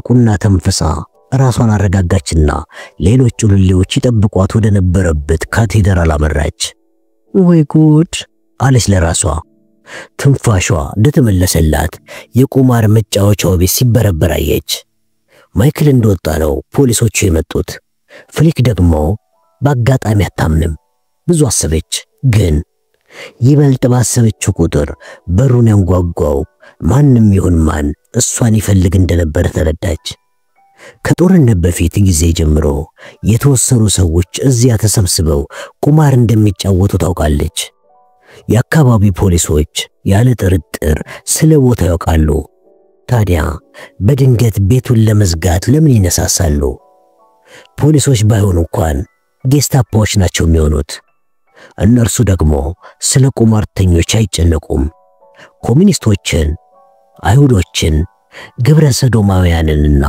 ቁና ተንፈሳ ራሷን አረጋጋችና ሌሎች ሉሌዎች ይጠብቋት ወደ ነበረበት ካቴድራል አመራች። ወይ ጉድ አለች ለራሷ። ትንፋሿ እንደተመለሰላት የቁማር መጫወቻው ቤት ሲበረበር አየች። ማይክል እንደወጣ ነው ፖሊሶቹ የመጡት። ፍሊክ ደግሞ በአጋጣሚ አታምንም። ብዙ አሰበች፣ ግን ይበልጥ ባሰበችው ቁጥር በሩን ያንጓጓው ማንም ይሁን ማን እሷን ይፈልግ እንደነበረ ተረዳች። ከጦርነት በፊት ጊዜ ጀምሮ የተወሰኑ ሰዎች እዚያ ተሰብስበው ቁማር እንደሚጫወቱ ታውቃለች። የአካባቢ ፖሊሶች ያለ ጥርጥር ስለ ቦታው ያውቃሉ። ታዲያ በድንገት ቤቱን ለመዝጋት ለምን ይነሳሳሉ? ፖሊሶች ባይሆኑ እንኳን ጌስታፖዎች ናቸው የሚሆኑት። እነርሱ ደግሞ ስለ ቁማርተኞች አይጨነቁም። ኮሚኒስቶችን፣ አይሁዶችን፣ ግብረ ሰዶማውያንንና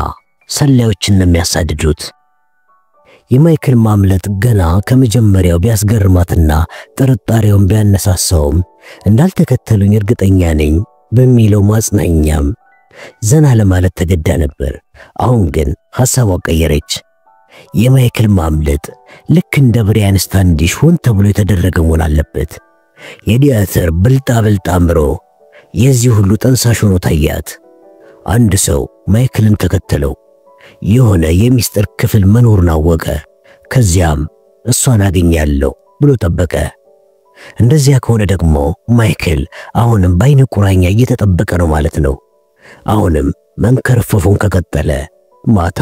ሰላዮችን የሚያሳድዱት። የማይክል ማምለጥ ገና ከመጀመሪያው ቢያስገርማትና ጥርጣሬውን ቢያነሳሳውም እንዳልተከተሉኝ እርግጠኛ ነኝ በሚለው ማጽናኛም ዘና ለማለት ተገዳ ነበር። አሁን ግን ሐሳቧን ቀየረች። የማይክል ማምለጥ ልክ እንደ ብሪያን ስታንዲሽ ሆን ተብሎ የተደረገ መሆን አለበት። የዲያትር ብልጣ አምሮ የዚህ ሁሉ ጠንሳሽ ሆኖ ታያት። አንድ ሰው ማይክልን ተከተለው። የሆነ የሚስጥር ክፍል መኖሩን አወቀ። ከዚያም እሷን አገኛለሁ ብሎ ጠበቀ። እንደዚያ ከሆነ ደግሞ ማይክል አሁንም በዓይነ ቁራኛ እየተጠበቀ ነው ማለት ነው። አሁንም መንከርፈፉን ከቀጠለ ማታ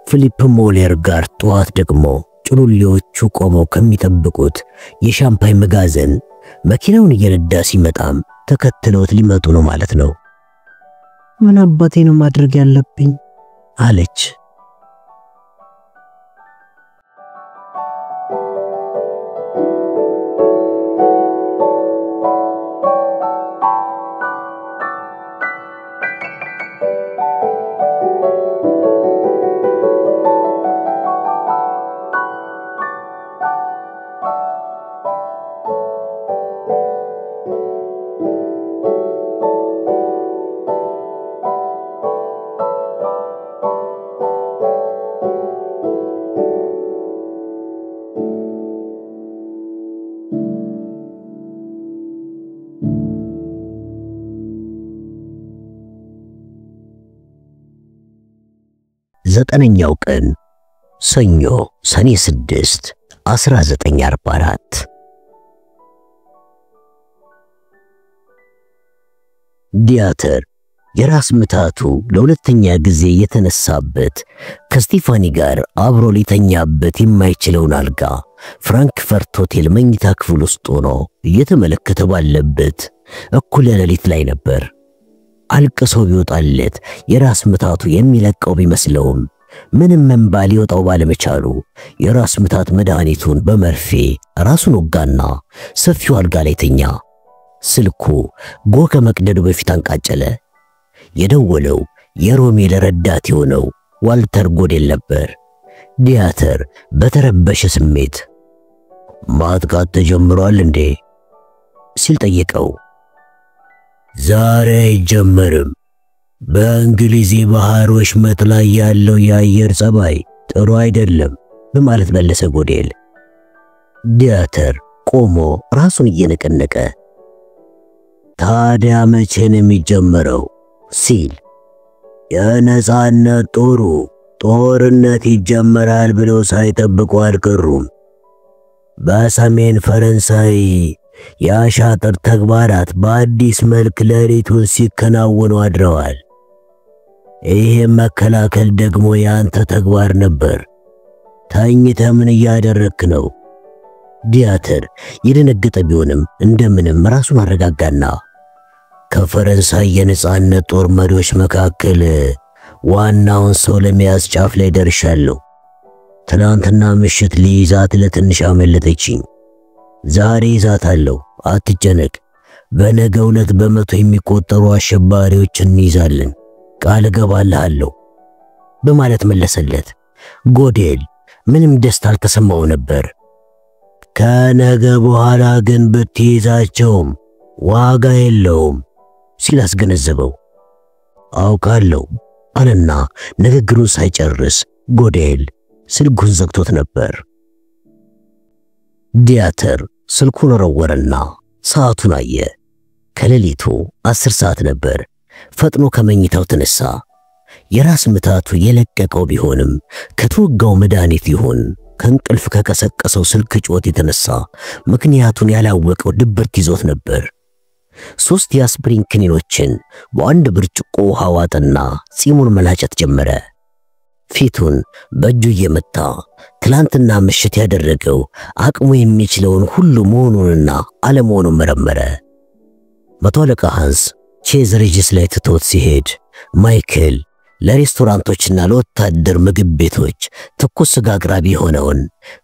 ፊሊፕ ሞሌር ጋር፣ ጠዋት ደግሞ ጭሉሌዎቹ ቆመው ከሚጠብቁት የሻምፓኝ መጋዘን መኪናውን እየነዳ ሲመጣም ተከትለውት ሊመጡ ነው ማለት ነው። ምን አባቴ ነው ማድረግ ያለብኝ አለች። ዘጠነኛው ቀን ሰኞ ሰኔ 6 1944 ዲያተር የራስ ምታቱ ለሁለተኛ ጊዜ የተነሳበት ከስቲፋኒ ጋር አብሮ ሊተኛበት የማይችለውን አልጋ ፍራንክፈርት ሆቴል መኝታ ክፍል ውስጥ ሆኖ እየተመለከተ ባለበት እኩለ ሌሊት ላይ ነበር። አልቅሶ ቢወጣለት የራስ ምታቱ የሚለቀው ቢመስለውም ምንም እንባ ሊወጣው ባለመቻሉ የራስ ምታት መድኃኒቱን በመርፌ ራሱን ወጋና ሰፊው አልጋ ላይ ተኛ። ስልኩ ጎ ከመቅደዱ በፊት አንቃጨለ። የደወለው የሮሜል ረዳት የሆነው ዋልተር ጎዴል ነበር። ዲያተር በተረበሸ ስሜት ማጥቃት ተጀምሯል እንዴ ሲል ጠየቀው። ዛሬ አይጀመርም። በእንግሊዝ ባህር ወሽመጥ ላይ ያለው የአየር ጸባይ ጥሩ አይደለም በማለት መለሰ ጎዴል። ዲያተር ቆሞ ራሱን እየነቀነቀ ታዲያ መቼ ነው የሚጀመረው ሲል የነጻነት ጦርነት ይጀመራል ብለው ሳይጠብቁ አልቀሩም። በሰሜን ፈረንሳይ የአሻጥር ተግባራት በአዲስ መልክ ሌሊቱን ሲከናወኑ አድረዋል። ይሄ መከላከል ደግሞ ያንተ ተግባር ነበር። ተኝተህ ምን እያደረክ ነው? ዲያተር የደነገጠ ቢሆንም እንደምንም ራሱን አረጋጋና ከፈረንሳይ የነጻነት ጦር መሪዎች መካከል ዋናውን ሰው ለመያዝ ጫፍ ላይ ደርሻለሁ። ትናንትና ምሽት ሊይዛት ለትንሽ አመለጠችኝ። ዛሬ ይዛታለሁ፣ አትጨነቅ። በነገው ዕለት በመቶ የሚቆጠሩ አሸባሪዎችን እንይዛለን፣ ቃል እገባልሃለሁ በማለት መለሰለት። ጎዴል ምንም ደስታ አልተሰማው ነበር። ከነገ በኋላ ግን ብትይዛቸውም ዋጋ የለውም ሲል አስገነዘበው። አውቃለሁ አለና ንግግሩን ሳይጨርስ ጎዴል ስልኩን ዘግቶት ነበር። ዲያተር ስልኩን ወረወረና ሰዓቱን አየ። ከሌሊቱ 10 ሰዓት ነበር። ፈጥኖ ከመኝታው ተነሳ። የራስ ምታቱ የለቀቀው ቢሆንም ከተወጋው መድኃኒት ይሁን ከእንቅልፍ ከቀሰቀሰው ስልክ ጮት የተነሳ ምክንያቱን ያላወቀው ድብርት ይዞት ነበር። 3 የአስፕሪን ክኒኖችን በአንድ ብርጭቆ ውሃ ዋጠና ጺሙን መላጨት ጀመረ። ፊቱን በእጁ እየመታ ትላንትና ምሽት ያደረገው አቅሙ የሚችለውን ሁሉ መሆኑንና አለመሆኑን መረመረ። መቶ አለቃ ሃንስ ቼዝ ሬጅስ ላይ ትቶት ሲሄድ ማይክል ለሬስቶራንቶችና ለወታደር ምግብ ቤቶች ትኩስ ስጋ አቅራቢ የሆነውን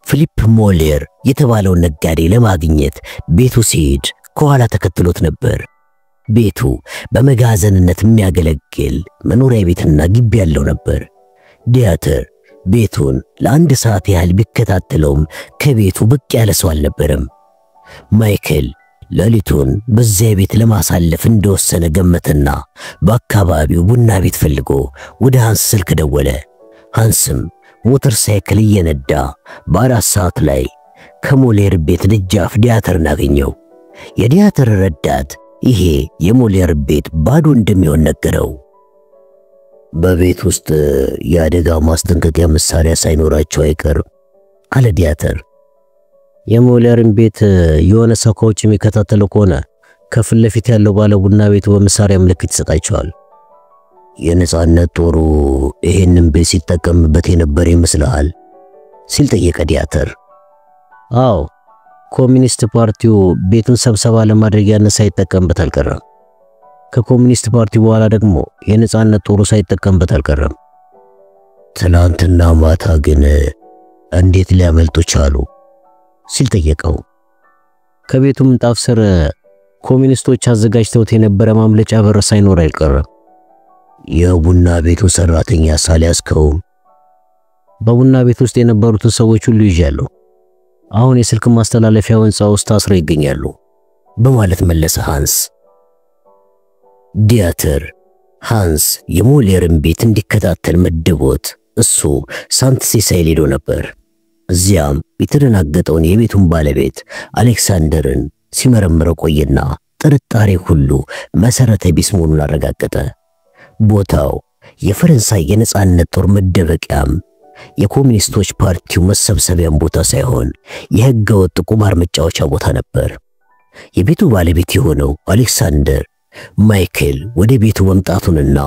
ፊሊፕ ሞሌር የተባለውን ነጋዴ ለማግኘት ቤቱ ሲሄድ ከኋላ ተከትሎት ነበር። ቤቱ በመጋዘንነት የሚያገለግል መኖሪያ ቤትና ግቢ ያለው ነበር። ዲያተር ቤቱን ለአንድ ሰዓት ያህል ቢከታተለውም ከቤቱ ብቅ ያለ ሰው አልነበረም። ማይክል ሌሊቱን በዚያ ቤት ለማሳለፍ እንደወሰነ ገመተና በአካባቢው ቡና ቤት ፈልጎ ወደ ሃንስ ስልክ ደወለ። ሃንስም ሞተር ሳይክል እየነዳ በ4 ሰዓት ላይ ከሞሌር ቤት ደጃፍ ዲያተርን አገኘው። የዲያተር ረዳት ይሄ የሞሌር ቤት ባዶ እንደሚሆን ነገረው። በቤት ውስጥ የአደጋ ማስጠንቀቂያ መሳሪያ ሳይኖራቸው አይቀርም አለ ዲያተር። የሞለርን ቤት የሆነ ሰው ከውጭ የሚከታተል ከሆነ ከፊት ለፊት ያለው ባለ ቡና ቤቱ በመሳሪያ ምልክት ይሰጣቸዋል። የነጻነት ጦሩ ይሄንን ቤት ሲጠቀምበት የነበረ ይመስልሃል? ሲል ጠየቀ ዲያተር። አዎ፣ ኮሚኒስት ፓርቲው ቤቱን ስብሰባ ለማድረግ ያነሳ ሳይጠቀምበት አልቀረም። ከኮሚኒስት ፓርቲው በኋላ ደግሞ የነጻነት ጦሩ ሳይጠቀምበት አልቀረም። ትናንትና ማታ ግን እንዴት ሊያመልጡ ቻሉ? ሲል ጠየቀው። ከቤቱ ምንጣፍ ስር ኮሚኒስቶች አዘጋጅተውት የነበረ ማምለጫ በር ሳይኖር አይቀርም። የቡና ቤቱ ሰራተኛ ሳልያዝከው? በቡና ቤት ውስጥ የነበሩትን ሰዎች ሁሉ ይዣለሁ። አሁን የስልክ ማስተላለፊያው ህንጻ ውስጥ ታስረው ይገኛሉ በማለት መለሰ ሃንስ። ዲያተር ሃንስ የሞለርን ቤት እንዲከታተል መድቦት እሱ ሳንትሴሳይል ሄዶ ነበር። እዚያም የተደናገጠውን የቤቱን ባለቤት አሌክሳንደርን ሲመረምረው ቆየና ጥርጣሬ ሁሉ መሰረተ ቢስ መሆኑን አረጋገጠ። ቦታው የፈረንሳይ የነጻነት ጦር መደበቂያም የኮሚኒስቶች ፓርቲው መሰብሰቢያም ቦታ ሳይሆን የሕገ ወጥ ቁማር መጫወቻ ቦታ ነበር። የቤቱ ባለቤት የሆነው አሌክሳንደር ማይክል ወደ ቤቱ መምጣቱንና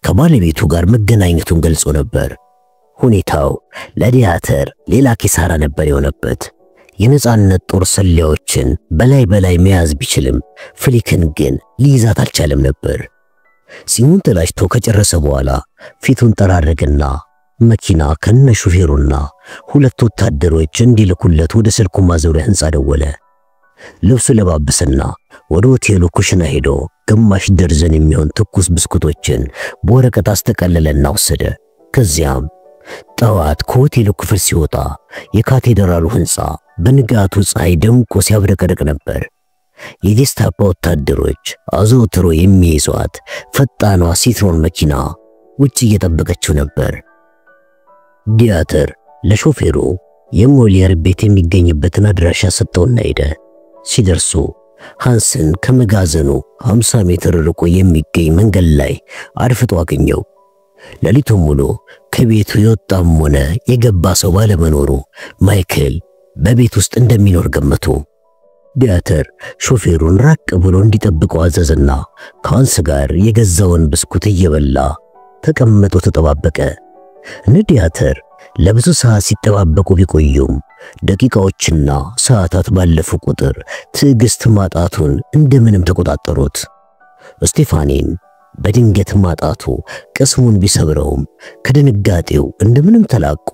ከባለቤቱ ጋር መገናኘቱን ገልጾ ነበር። ሁኔታው ለዲያተር ሌላ ኪሳራ ነበር የሆነበት። የነጻነት ጦር ሰላዮችን በላይ መያዝ ቢችልም ፍሊክን ግን ሊይዛት አልቻለም ነበር። ሲሙን ተላጭቶ ከጨረሰ በኋላ ፊቱን ጠራረገና መኪና ከነ ሹፌሩና ሁለት ወታደሮች እንዲልኩለት ወደ ስልኩ ማዞሪያ ህንጻ ደወለ። ልብሱ ለባበሰና ወደ ሆቴሉ ኩሽና ሄዶ ግማሽ ደርዘን የሚሆን ትኩስ ብስኩቶችን በወረቀት አስተቀለለና ወሰደ። ከዚያም ጠዋት ከሆቴሉ ክፍል ሲወጣ የካቴድራሉ ህንጻ በንጋቱ ፀሐይ ደምቆ ሲያብረቀርቅ ነበር። የጌስታፖ ወታደሮች አዘውትሮ የሚይዟት ፈጣኗ ሲትሮን መኪና ውጭ እየጠበቀችው ነበር። ዲያተር ለሾፌሩ የሞለር ቤት የሚገኝበትን አድራሻ ሰጠውና ሄደ። ሲደርሱ ሃንስን ከመጋዘኑ 50 ሜትር ርቆ የሚገኝ መንገድ ላይ አድፍጦ አገኘው። ሌሊቱን ሙሉ ከቤቱ የወጣም ሆነ የገባ ሰው ባለመኖሩ ማይክል በቤት ውስጥ እንደሚኖር ገመቱ። ዲያተር ሾፌሩን ራቅ ብሎ እንዲጠብቀው አዘዘና ከሃንስ ጋር የገዛውን ብስኩት እየበላ ተቀምጦ ተጠባበቀ። ዲያተር ለብዙ ሰዓት ሲጠባበቁ ቢቆዩም ደቂቃዎችና ሰዓታት ባለፉ ቁጥር ትዕግስት ማጣቱን እንደምንም ተቆጣጠሩት። ስቴፋኒን በድንገት ማጣቱ ቅስሙን ቢሰብረውም ከድንጋጤው እንደምንም ተላቆ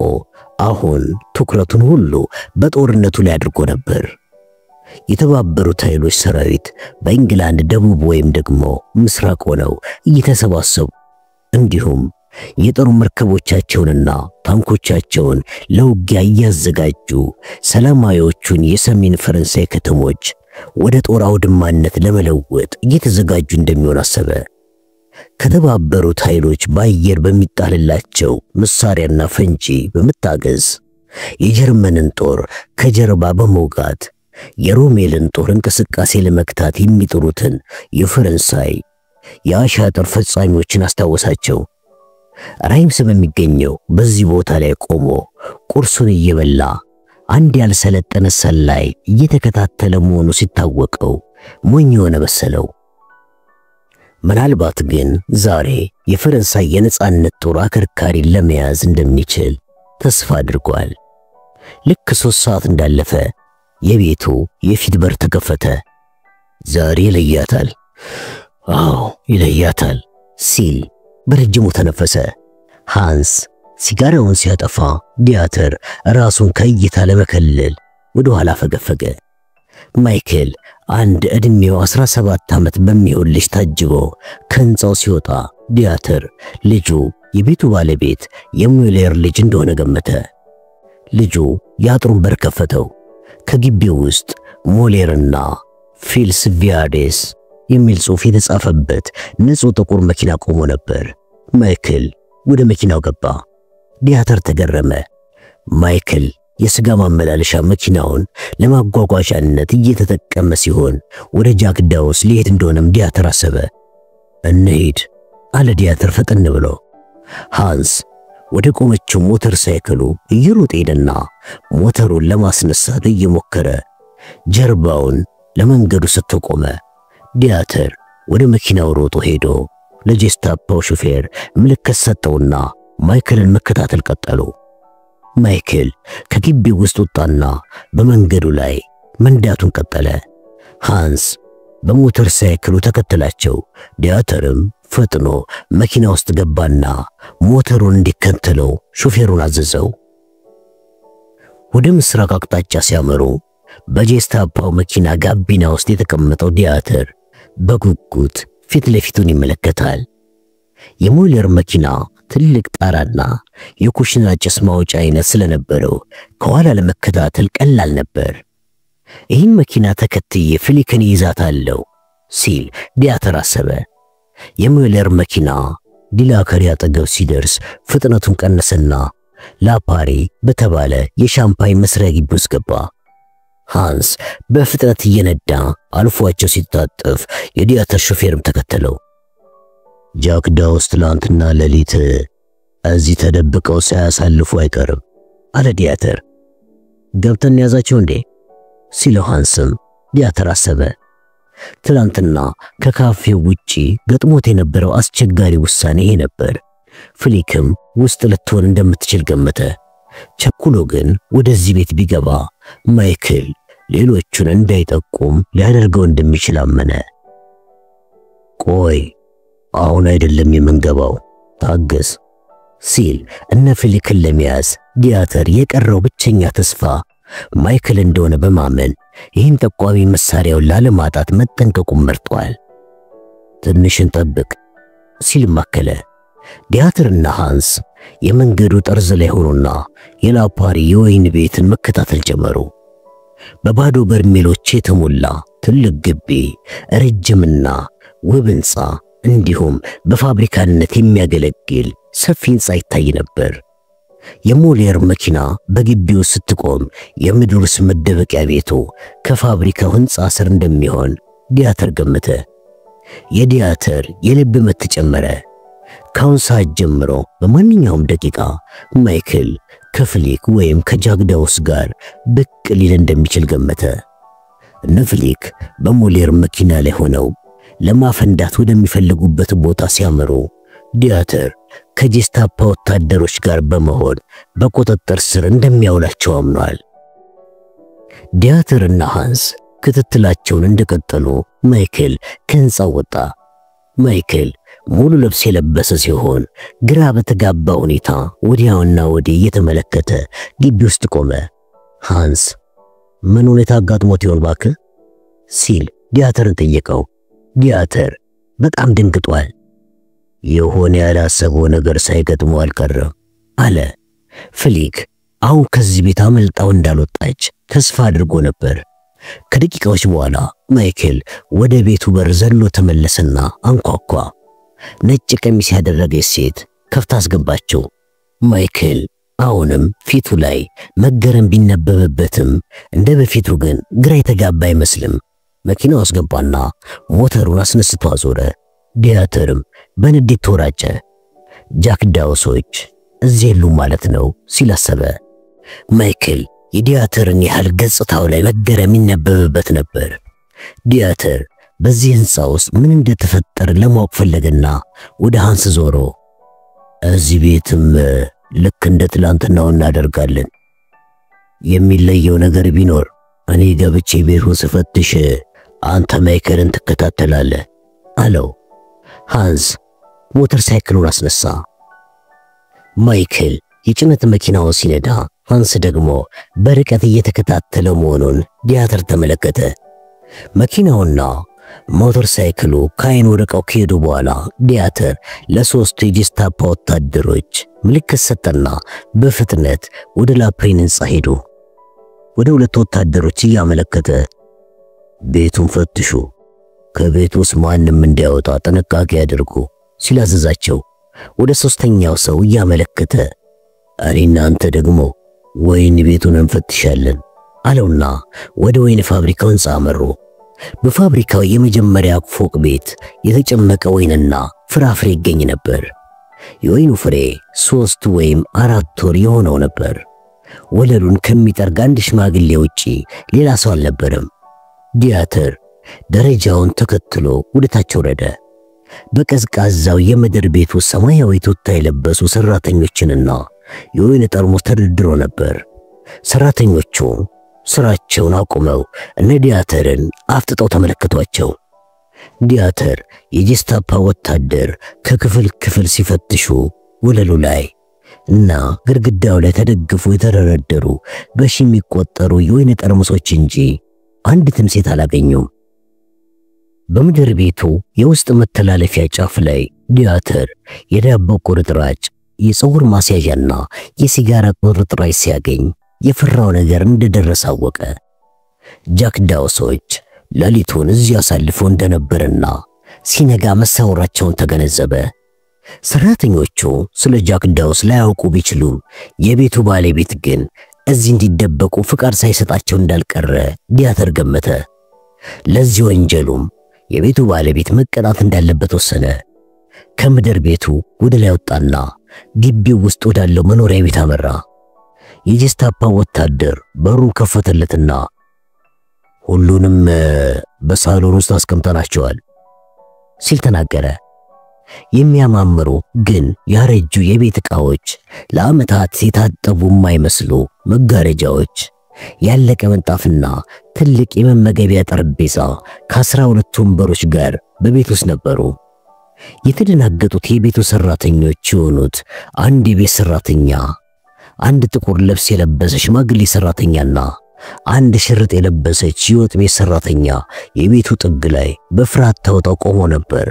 አሁን ትኩረቱን ሁሉ በጦርነቱ ላይ አድርጎ ነበር። የተባበሩት ኃይሎች ሰራዊት በእንግላንድ ደቡብ ወይም ደግሞ ምስራቅ ሆነው እየተሰባሰቡ እንዲሁም የጦር መርከቦቻቸውንና ታንኮቻቸውን ለውጊያ እያዘጋጁ ሰላማዊዎቹን የሰሜን ፈረንሳይ ከተሞች ወደ ጦር አውድማነት ለመለወጥ እየተዘጋጁ እንደሚሆን አሰበ። ከተባበሩት ኃይሎች በአየር በሚጣልላቸው መሳሪያና ፈንጂ በመታገዝ የጀርመንን ጦር ከጀርባ በመውጋት የሮሜልን ጦር እንቅስቃሴ ለመክታት የሚጥሩትን የፈረንሳይ የአሻጥር ፈጻሚዎችን አስታወሳቸው። ራይምስ በሚገኘው በዚህ ቦታ ላይ ቆሞ ቁርሱን እየበላ አንድ ያልሰለጠነ ሰላይ እየተከታተለ መሆኑ ሲታወቀው ሞኝ የሆነ መሰለው። ምናልባት ግን ዛሬ የፈረንሳይ የነጻነት ጦር አከርካሪ ለመያዝ እንደሚችል ተስፋ አድርጓል። ልክ 3 ሰዓት እንዳለፈ የቤቱ የፊት በር ተከፈተ። ዛሬ ይለያታል፣ አዎ ይለያታል ሲል በረጅሙ ተነፈሰ። ሃንስ ሲጋራውን ሲያጠፋ ዲያተር ራሱን ከእይታ ለመከለል ወደ ኋላ ፈገፈገ። ማይክል አንድ ዕድሜው 17 ዓመት በሚሆን ልጅ ታጅቦ ከህንጻው ሲወጣ ዲያተር ልጁ የቤቱ ባለቤት የሞለር ልጅ እንደሆነ ገመተ። ልጁ የአጥሩን በር ከፈተው። ከግቢው ውስጥ ሞለርና ፊልስ ቪያዴስ የሚል ጽሑፍ የተጻፈበት ንጹህ ጥቁር መኪና ቆሞ ነበር። ማይክል ወደ መኪናው ገባ። ዲያተር ተገረመ። ማይክል የስጋ ማመላለሻ መኪናውን ለማጓጓዣነት እየተጠቀመ ሲሆን ወደ ጃክ ዳውስ ሊሄድ እንደሆነም ዲያተር አሰበ። እንሂድ አለ ዲያተር ፈጠን ብሎ። ሃንስ ወደ ቆመችው ሞተር ሳይክሉ እየሮጠ ሄደና ሞተሩን ለማስነሳት እየሞከረ ጀርባውን ለመንገዱ ስተቆመ ዲያተር ወደ መኪናው ሮጦ ሄዶ ለጀስታፓው ሹፌር ምልክት ሰጠውና ማይክልን መከታተል ቀጠሉ። ማይክል ከግቢው ውስጥ ወጣና በመንገዱ ላይ መንዳቱን ቀጠለ። ሃንስ በሞተር ሳይክሉ ተከተላቸው። ዲያተርም ፈጥኖ መኪና ውስጥ ገባና ሞተሩን እንዲከተለው ሹፌሩን አዘዘው። ወደ ምስራቅ አቅጣጫ ሲያመሩ በጀስታፓው መኪና ጋቢና ውስጥ የተቀመጠው ዲያተር በጉጉት ፊት ለፊቱን ይመለከታል። የሞለር መኪና ትልቅ ጣራና የኩሽና ጭስ ማውጫ አይነት ስለነበረው ከኋላ ለመከታተል ቀላል ነበር። ይህን መኪና ተከትዬ ፍሊክን ይዛታለሁ ሲል ዲያተር አሰበ። የሞለር መኪና ዲላከሪ አጠገብ ሲደርስ ፍጥነቱን ቀነሰና ላፓሪ በተባለ የሻምፓኝ መስሪያ ግቢ ውስጥ ገባ። ሃንስ በፍጥነት እየነዳ አልፏቸው ሲታጠፍ የዲያተር ሹፌርም ተከተለው። ጃክ ዳውስ ትላንትና ሌሊት እዚህ ተደብቀው ሳያሳልፉ አይቀርም አለ ዲያተር። ገብተን ያዛቸው እንዴ ሲለው ሃንስም ዲያተር አሰበ። ትላንትና ከካፌው ውጪ ገጥሞት የነበረው አስቸጋሪ ውሳኔ ይሄ ነበር። ፍሊክም ውስጥ ልትሆን እንደምትችል ገመተ። ቸኩሎ ግን ወደዚህ ቤት ቢገባ ማይክል ሌሎቹን እንዳይጠቁም ሊያደርገው እንደሚችል አመነ። ቆይ አሁን አይደለም የምንገባው ታገስ ሲል እነ ፍሊክን ለመያዝ ዲያተር የቀረው ብቸኛ ተስፋ ማይክል እንደሆነ በማመን ይህን ጠቋሚ መሳሪያውን ላለማጣት መጠንቀቁን መርጧል። ትንሽን ጠብቅ ሲል ማከለ። ዲያተርና ሃንስ የመንገዱ ጠርዝ ላይ ሆኖና የላፓሪ የወይን ቤትን መከታተል ጀመሩ። በባዶ በርሜሎች የተሞላ ትልቅ ግቢ፣ ረጅምና ውብ ሕንፃ እንዲሁም በፋብሪካነት የሚያገለግል ሰፊ ሕንፃ ይታይ ነበር። የሞለር መኪና በግቢው ስትቆም የምድር ውስጥ መደበቂያ ቤቱ ከፋብሪካው ሕንፃ ስር እንደሚሆን ዲያተር ገመተ። የዲያተር የልብ ምት ጨመረ። ከአሁን ሰዓት ጀምሮ በማንኛውም ደቂቃ ማይክል ከፍሊክ ወይም ከጃክ ዳውስ ጋር ብቅ ሊል እንደሚችል ገመተ። እነ ፍሊክ በሞለር መኪና ላይ ሆነው ለማፈንዳት ወደሚፈልጉበት ቦታ ሲያመሩ ዲያተር ከጀስታፓ ወታደሮች ጋር በመሆን በቁጥጥር ስር እንደሚያውላቸው አምኗል። ዲያተርና ሃንስ ክትትላቸውን እንደቀጠሉ ማይክል ከሕንፃው ወጣ። ማይክል ሙሉ ልብስ የለበሰ ሲሆን ግራ በተጋባ ሁኔታ ወዲያውና ወዲህ እየተመለከተ ግቢ ውስጥ ቆመ። ሃንስ ምን ሁኔታ አጋጥሞት ይሆን እባክህ ሲል ዲያተርን ጠየቀው። ዲያተር በጣም ደንግጧል። የሆነ ያላሰበው ነገር ሳይገጥመው አልቀረም አለ። ፍሊክ አሁን ከዚህ ቤት አመልጣው እንዳልወጣች ተስፋ አድርጎ ነበር። ከደቂቃዎች በኋላ ማይክል ወደ ቤቱ በር ዘሎ ተመለሰና አንኳኳ። ነጭ ቀሚስ ያደረገች ሴት ከፍታ አስገባቸው። ማይክል አሁንም ፊቱ ላይ መገረም ቢነበብበትም እንደ በፊቱ ግን ግራ የተጋባ አይመስልም። መኪናው አስገባና ሞተሩን አስነስቶ አዞረ። ዲያተርም በንዴት ተወራጨ። ጃክ ዳውሶች እዚህ የሉም ማለት ነው ሲል አሰበ። ማይክል የዲያተርን ያህል ገጽታው ላይ መገረም ይነበብበት ነበር። ዲያተር በዚህ ሕንፃ ውስጥ ምን እንደተፈጠረ ለማወቅ ፈለገና ወደ ሃንስ ዞሮ እዚህ ቤትም ልክ እንደ ትላንትናው እናደርጋለን። የሚለየው ነገር ቢኖር እኔ ገብቼ ቤቱን ስፈትሽ አንተ ማይክልን ትከታተላለህ አለው። ሃንስ ሞተር ሳይክሉን አስነሳ። ማይክል የጭነት መኪናውን ሲነዳ ሃንስ ደግሞ በርቀት እየተከታተለው መሆኑን ዲያተር ተመለከተ። መኪናውና ሞተር ሳይክሉ ከዓይኑ ርቀው ከሄዱ በኋላ ዲያተር ለሶስቱ የጀስታፓ ወታደሮች ምልክት ሰጠና በፍጥነት ወደ ላፕሪን ሕንፃ ሄዱ። ወደ ሁለት ወታደሮች እያመለከተ ቤቱን ፈትሹ፣ ከቤት ውስጥ ማንም እንዳይወጣ ጥንቃቄ ያድርጉ ሲል አዘዛቸው። ወደ ሶስተኛው ሰው እያመለከተ እኔና አንተ ደግሞ ወይን ቤቱን እንፈትሻለን አለውና ወደ ወይን ፋብሪካው ሕንፃ አመሩ። በፋብሪካው የመጀመሪያ ፎቅ ቤት የተጨመቀ ወይንና ፍራፍሬ ይገኝ ነበር። የወይኑ ፍሬ 3 ወይም 4 ወር የሆነው ነበር። ወለሉን ከሚጠርግ አንድ ሽማግሌ ውጪ ሌላ ሰው አልነበረም። ዲያተር ደረጃውን ተከትሎ ወደ ታች ወረደ። በቀዝቃዛው የምድር ቤቱ ሰማያዊ ቱታ የለበሱ ሰራተኞችንና የወይን ጠርሙስ ተደርድሮ ነበር። ሰራተኞቹ ስራቸውን አቁመው እነ ዲያተርን አፍጥጠው ተመለከቷቸው። ዲያተር የጀስታፓ ወታደር ከክፍል ክፍል ሲፈትሹ ወለሉ ላይ እና ግድግዳው ላይ ተደግፎ የተደረደሩ በሺ የሚቆጠሩ የወይን ጠርሙሶች እንጂ አንዲትም ሴት አላገኙም። በምድር ቤቱ የውስጥ መተላለፊያ ጫፍ ላይ ዲያተር የዳቦ ቁርጥራጭ፣ የፀጉር ማስያዣና የሲጋራ ቁርጥራጭ ሲያገኝ የፈራው ነገር እንደደረሰ አወቀ። ጃክ ዳውሶች ሌሊቱን እዚያ አሳልፈው እንደነበርና ሲነጋ መሰወራቸውን ተገነዘበ። ሰራተኞቹ ስለ ጃክ ዳውስ ላያውቁ ቢችሉም የቤቱ ባለቤት ግን እዚህ እንዲደበቁ ፍቃድ ሳይሰጣቸው እንዳልቀረ ዲያተር ገመተ። ለዚህ ወንጀሉም የቤቱ ባለቤት መቀጣት እንዳለበት ወሰነ። ከምድር ቤቱ ወደ ላይ ወጣና ግቢው ውስጥ ወዳለው መኖሪያ ቤት አመራ። የጀስታፓ ወታደር በሩን ከፈተለትና ሁሉንም በሳሎን ውስጥ አስቀምጠናቸዋል ሲል ተናገረ። የሚያማምሩ ግን ያረጁ የቤት ዕቃዎች፣ ለዓመታት የታጠቡ የማይመስሉ መጋረጃዎች፣ ያለቀ ምንጣፍና ትልቅ የመመገቢያ ጠረጴዛ ከ12 ወንበሮች ጋር በቤት ውስጥ ነበሩ። የተደናገጡት የቤቱ ሰራተኞች የሆኑት አንድ የቤት ሰራተኛ፣ አንድ ጥቁር ልብስ የለበሰ ሽማግሌ ሰራተኛና አንድ ሽርጥ የለበሰች የወጥ ቤት ሰራተኛ የቤቱ ጥግ ላይ በፍርሃት ተውጠው ቆመው ነበር።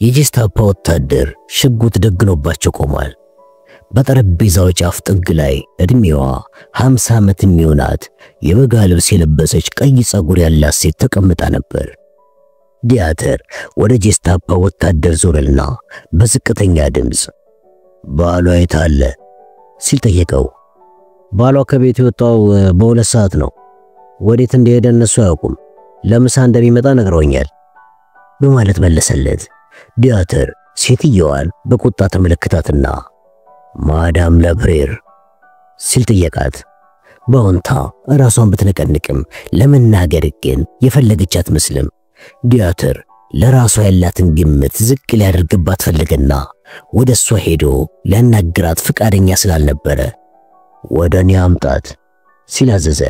የጀስታፓ ወታደር ሽጉጥ ደግኖባቸው ቆሟል። በጠረጴዛው ጫፍ ጥግ ላይ እድሜዋ 50 ዓመት የሚሆናት የበጋ ልብስ የለበሰች ቀይ ፀጉር ያላት ሴት ተቀምጣ ነበር። ዲያተር ወደ ጀስታፓ ወታደር ዞረና በዝቅተኛ ድምፅ ባሏ የት አለ ሲል ጠየቀው። ባሏ ከቤት የወጣው በ2 ሰዓት ነው። ወዴት እንደሄደ እነሱ አያውቁም። ለምሳ እንደሚመጣ ነግረውኛል በማለት መለሰለት። ዲያተር ሴትየዋን በቁጣ ተመለከታትና ማዳም ለፕሬር ሲል ጠየቃት። በእውነታ ራሷን ብትነቀንቅም ለመናገር ግን የፈለገች አትመስልም። ዲያተር ለራሷ ያላትን ግምት ዝቅ ሊያደርግባት ፈለገና ወደ እሷ ሄዶ ሊያናግራት ፍቃደኛ ስላልነበረ ወደኔ አምጣት ሲል አዘዘ።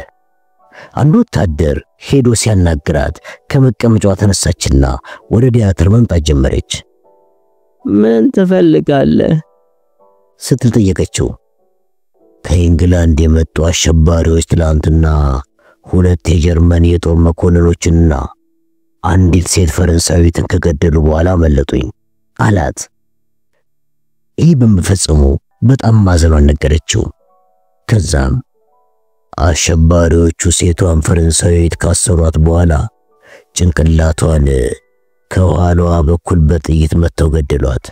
አንድ ወታደር ሄዶ ሲያናግራት ከመቀመጫዋ ተነሳችና ወደ ዲያተር መምጣት ጀመረች። ምን ትፈልጋለህ ስትል ጠየቀችው። ከእንግላንድ የመጡ አሸባሪዎች ትላንትና 2 የጀርመን የጦር መኮንኖችንና አንዲት ሴት ፈረንሳዊትን ከገደሉ በኋላ መለጡኝ አላት። ይህ በመፈጸሙ በጣም ማዘኗን ነገረችው። ከዛም አሸባሪዎቹ ሴቷን ፈረንሳዊት ካሰሯት በኋላ ጭንቅላቷን ከኋላዋ በኩል በጥይት መተው ገደሏት።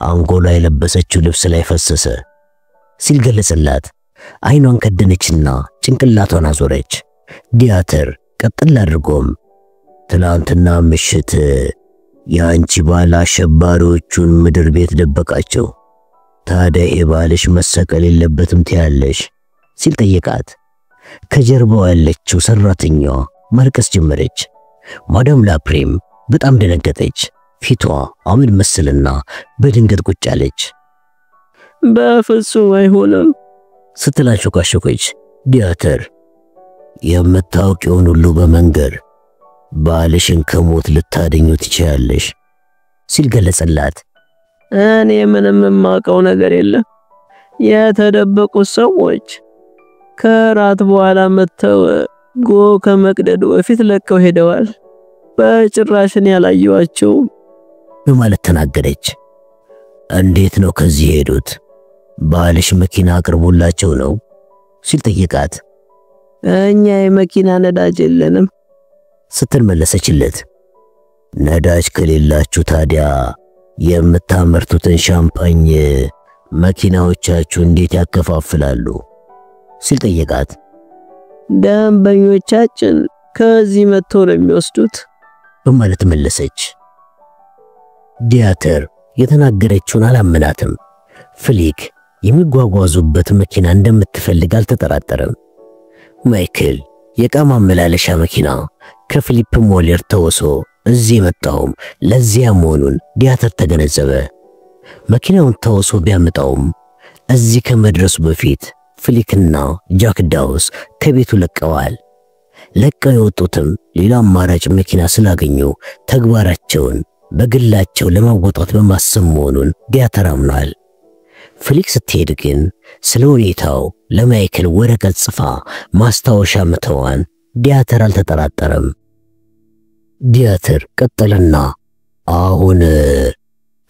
አንጎላ የለበሰችው ልብስ ላይ ፈሰሰ ሲል ገለጸላት። አይኗን ከደነችና ጭንቅላቷን አዞረች። ዲያተር ቀጥል አድርጎም ትላንትና ምሽት ያንቺ ባል አሸባሪዎቹን ምድር ቤት ደበቃቸው። ታዲያ የባልሽ መሰቀል የለበትም ትያለሽ ሲል ጠየቃት። ከጀርባው ያለችው ሰራተኛዋ ማልቀስ ጀመረች። ማዳም ላፕሬም በጣም ደነገጠች። ፊቷ አመድ መስልና በድንገት ቁጭ አለች። በፍጹም አይሆንም ስትላቸው ካሸኮች ዲያተር የምታውቂውን ሁሉ በመንገር ባልሽን ከሞት ልታደኙ ትችያለሽ ሲል ገለጸላት። እኔ ምንም የማውቀው ነገር የለም። የተደበቁት ሰዎች ከራት በኋላ መተው ጎ ከመቅደዱ በፊት ለቀው ሄደዋል። በጭራሽን ያላየዋቸው በማለት ተናገረች። እንዴት ነው ከዚህ ሄዱት? ባልሽ መኪና አቅርቦላቸው ነው ሲል ጠየቃት። እኛ የመኪና ነዳጅ የለንም ስትል መለሰችለት። ነዳጅ ከሌላችሁ ታዲያ የምታመርቱትን ሻምፓኝ መኪናዎቻችሁ እንዴት ያከፋፍላሉ ሲል ጠየቃት። ደንበኞቻችን ከዚህ መጥተው ነው የሚወስዱት በማለት መለሰች። ዲያተር የተናገረችውን አላመናትም። ፍሊክ የሚጓጓዙበት መኪና እንደምትፈልግ አልተጠራጠረም። ማይክል የዕቃ ማመላለሻ መኪና ከፊሊፕ ሞሌር ተወሶ እዚህ የመጣውም ለዚያ መሆኑን ዲያተር ተገነዘበ። መኪናውን ተወሶ ቢያመጣውም እዚህ ከመድረሱ በፊት ፍሊክና ጃክ ዳውስ ከቤቱ ለቀዋል። ለቀው የወጡትም ሌላ አማራጭ መኪና ስላገኙ ተግባራቸውን በግላቸው ለማወጣት በማሰብ መሆኑን ዲያተር አምኗል። ፍሊክ ስትሄድ ግን ስለ ሁኔታው ለማይክል ወረቀት ጽፋ ማስታወሻ መተዋን ዲያተር አልተጠራጠረም። ዲያተር ቀጠለና አሁን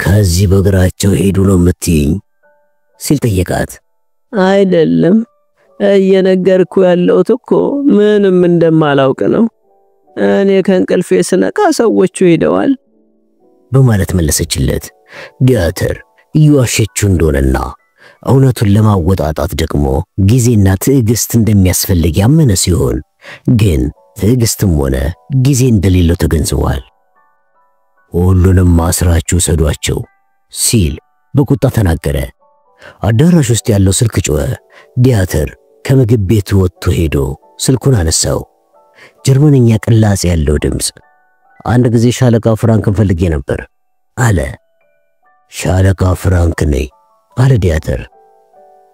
ከዚህ በእግራቸው ሄዱ ነው የምትይኝ ሲል ጠየቃት። አይደለም እየነገርኩ ያለሁት እኮ ምንም እንደማላውቅ ነው። እኔ ከእንቅልፌ ስነቃ ሰዎቹ ሄደዋል በማለት መለሰችለት። ዲያተር እየዋሸችው እንደሆነና እውነቱን ለማወጣጣት ደግሞ ጊዜና ትዕግስት እንደሚያስፈልግ ያመነ ሲሆን ግን ትዕግስትም ሆነ ጊዜ እንደሌለው ተገንዝቧል። ሁሉንም ማስራችሁ ሰዷቸው ሲል በቁጣ ተናገረ። አዳራሽ ውስጥ ያለው ስልክ ጮኸ። ዲያተር ከምግብ ቤት ወጥቶ ሄዶ ስልኩን አነሳው። ጀርመንኛ ቅላጼ ያለው ድምፅ። አንድ ጊዜ ሻለቃ ፍራንክን ፈልጌ ነበር አለ። ሻለቃ ፍራንክ ነኝ አለ ዲያተር።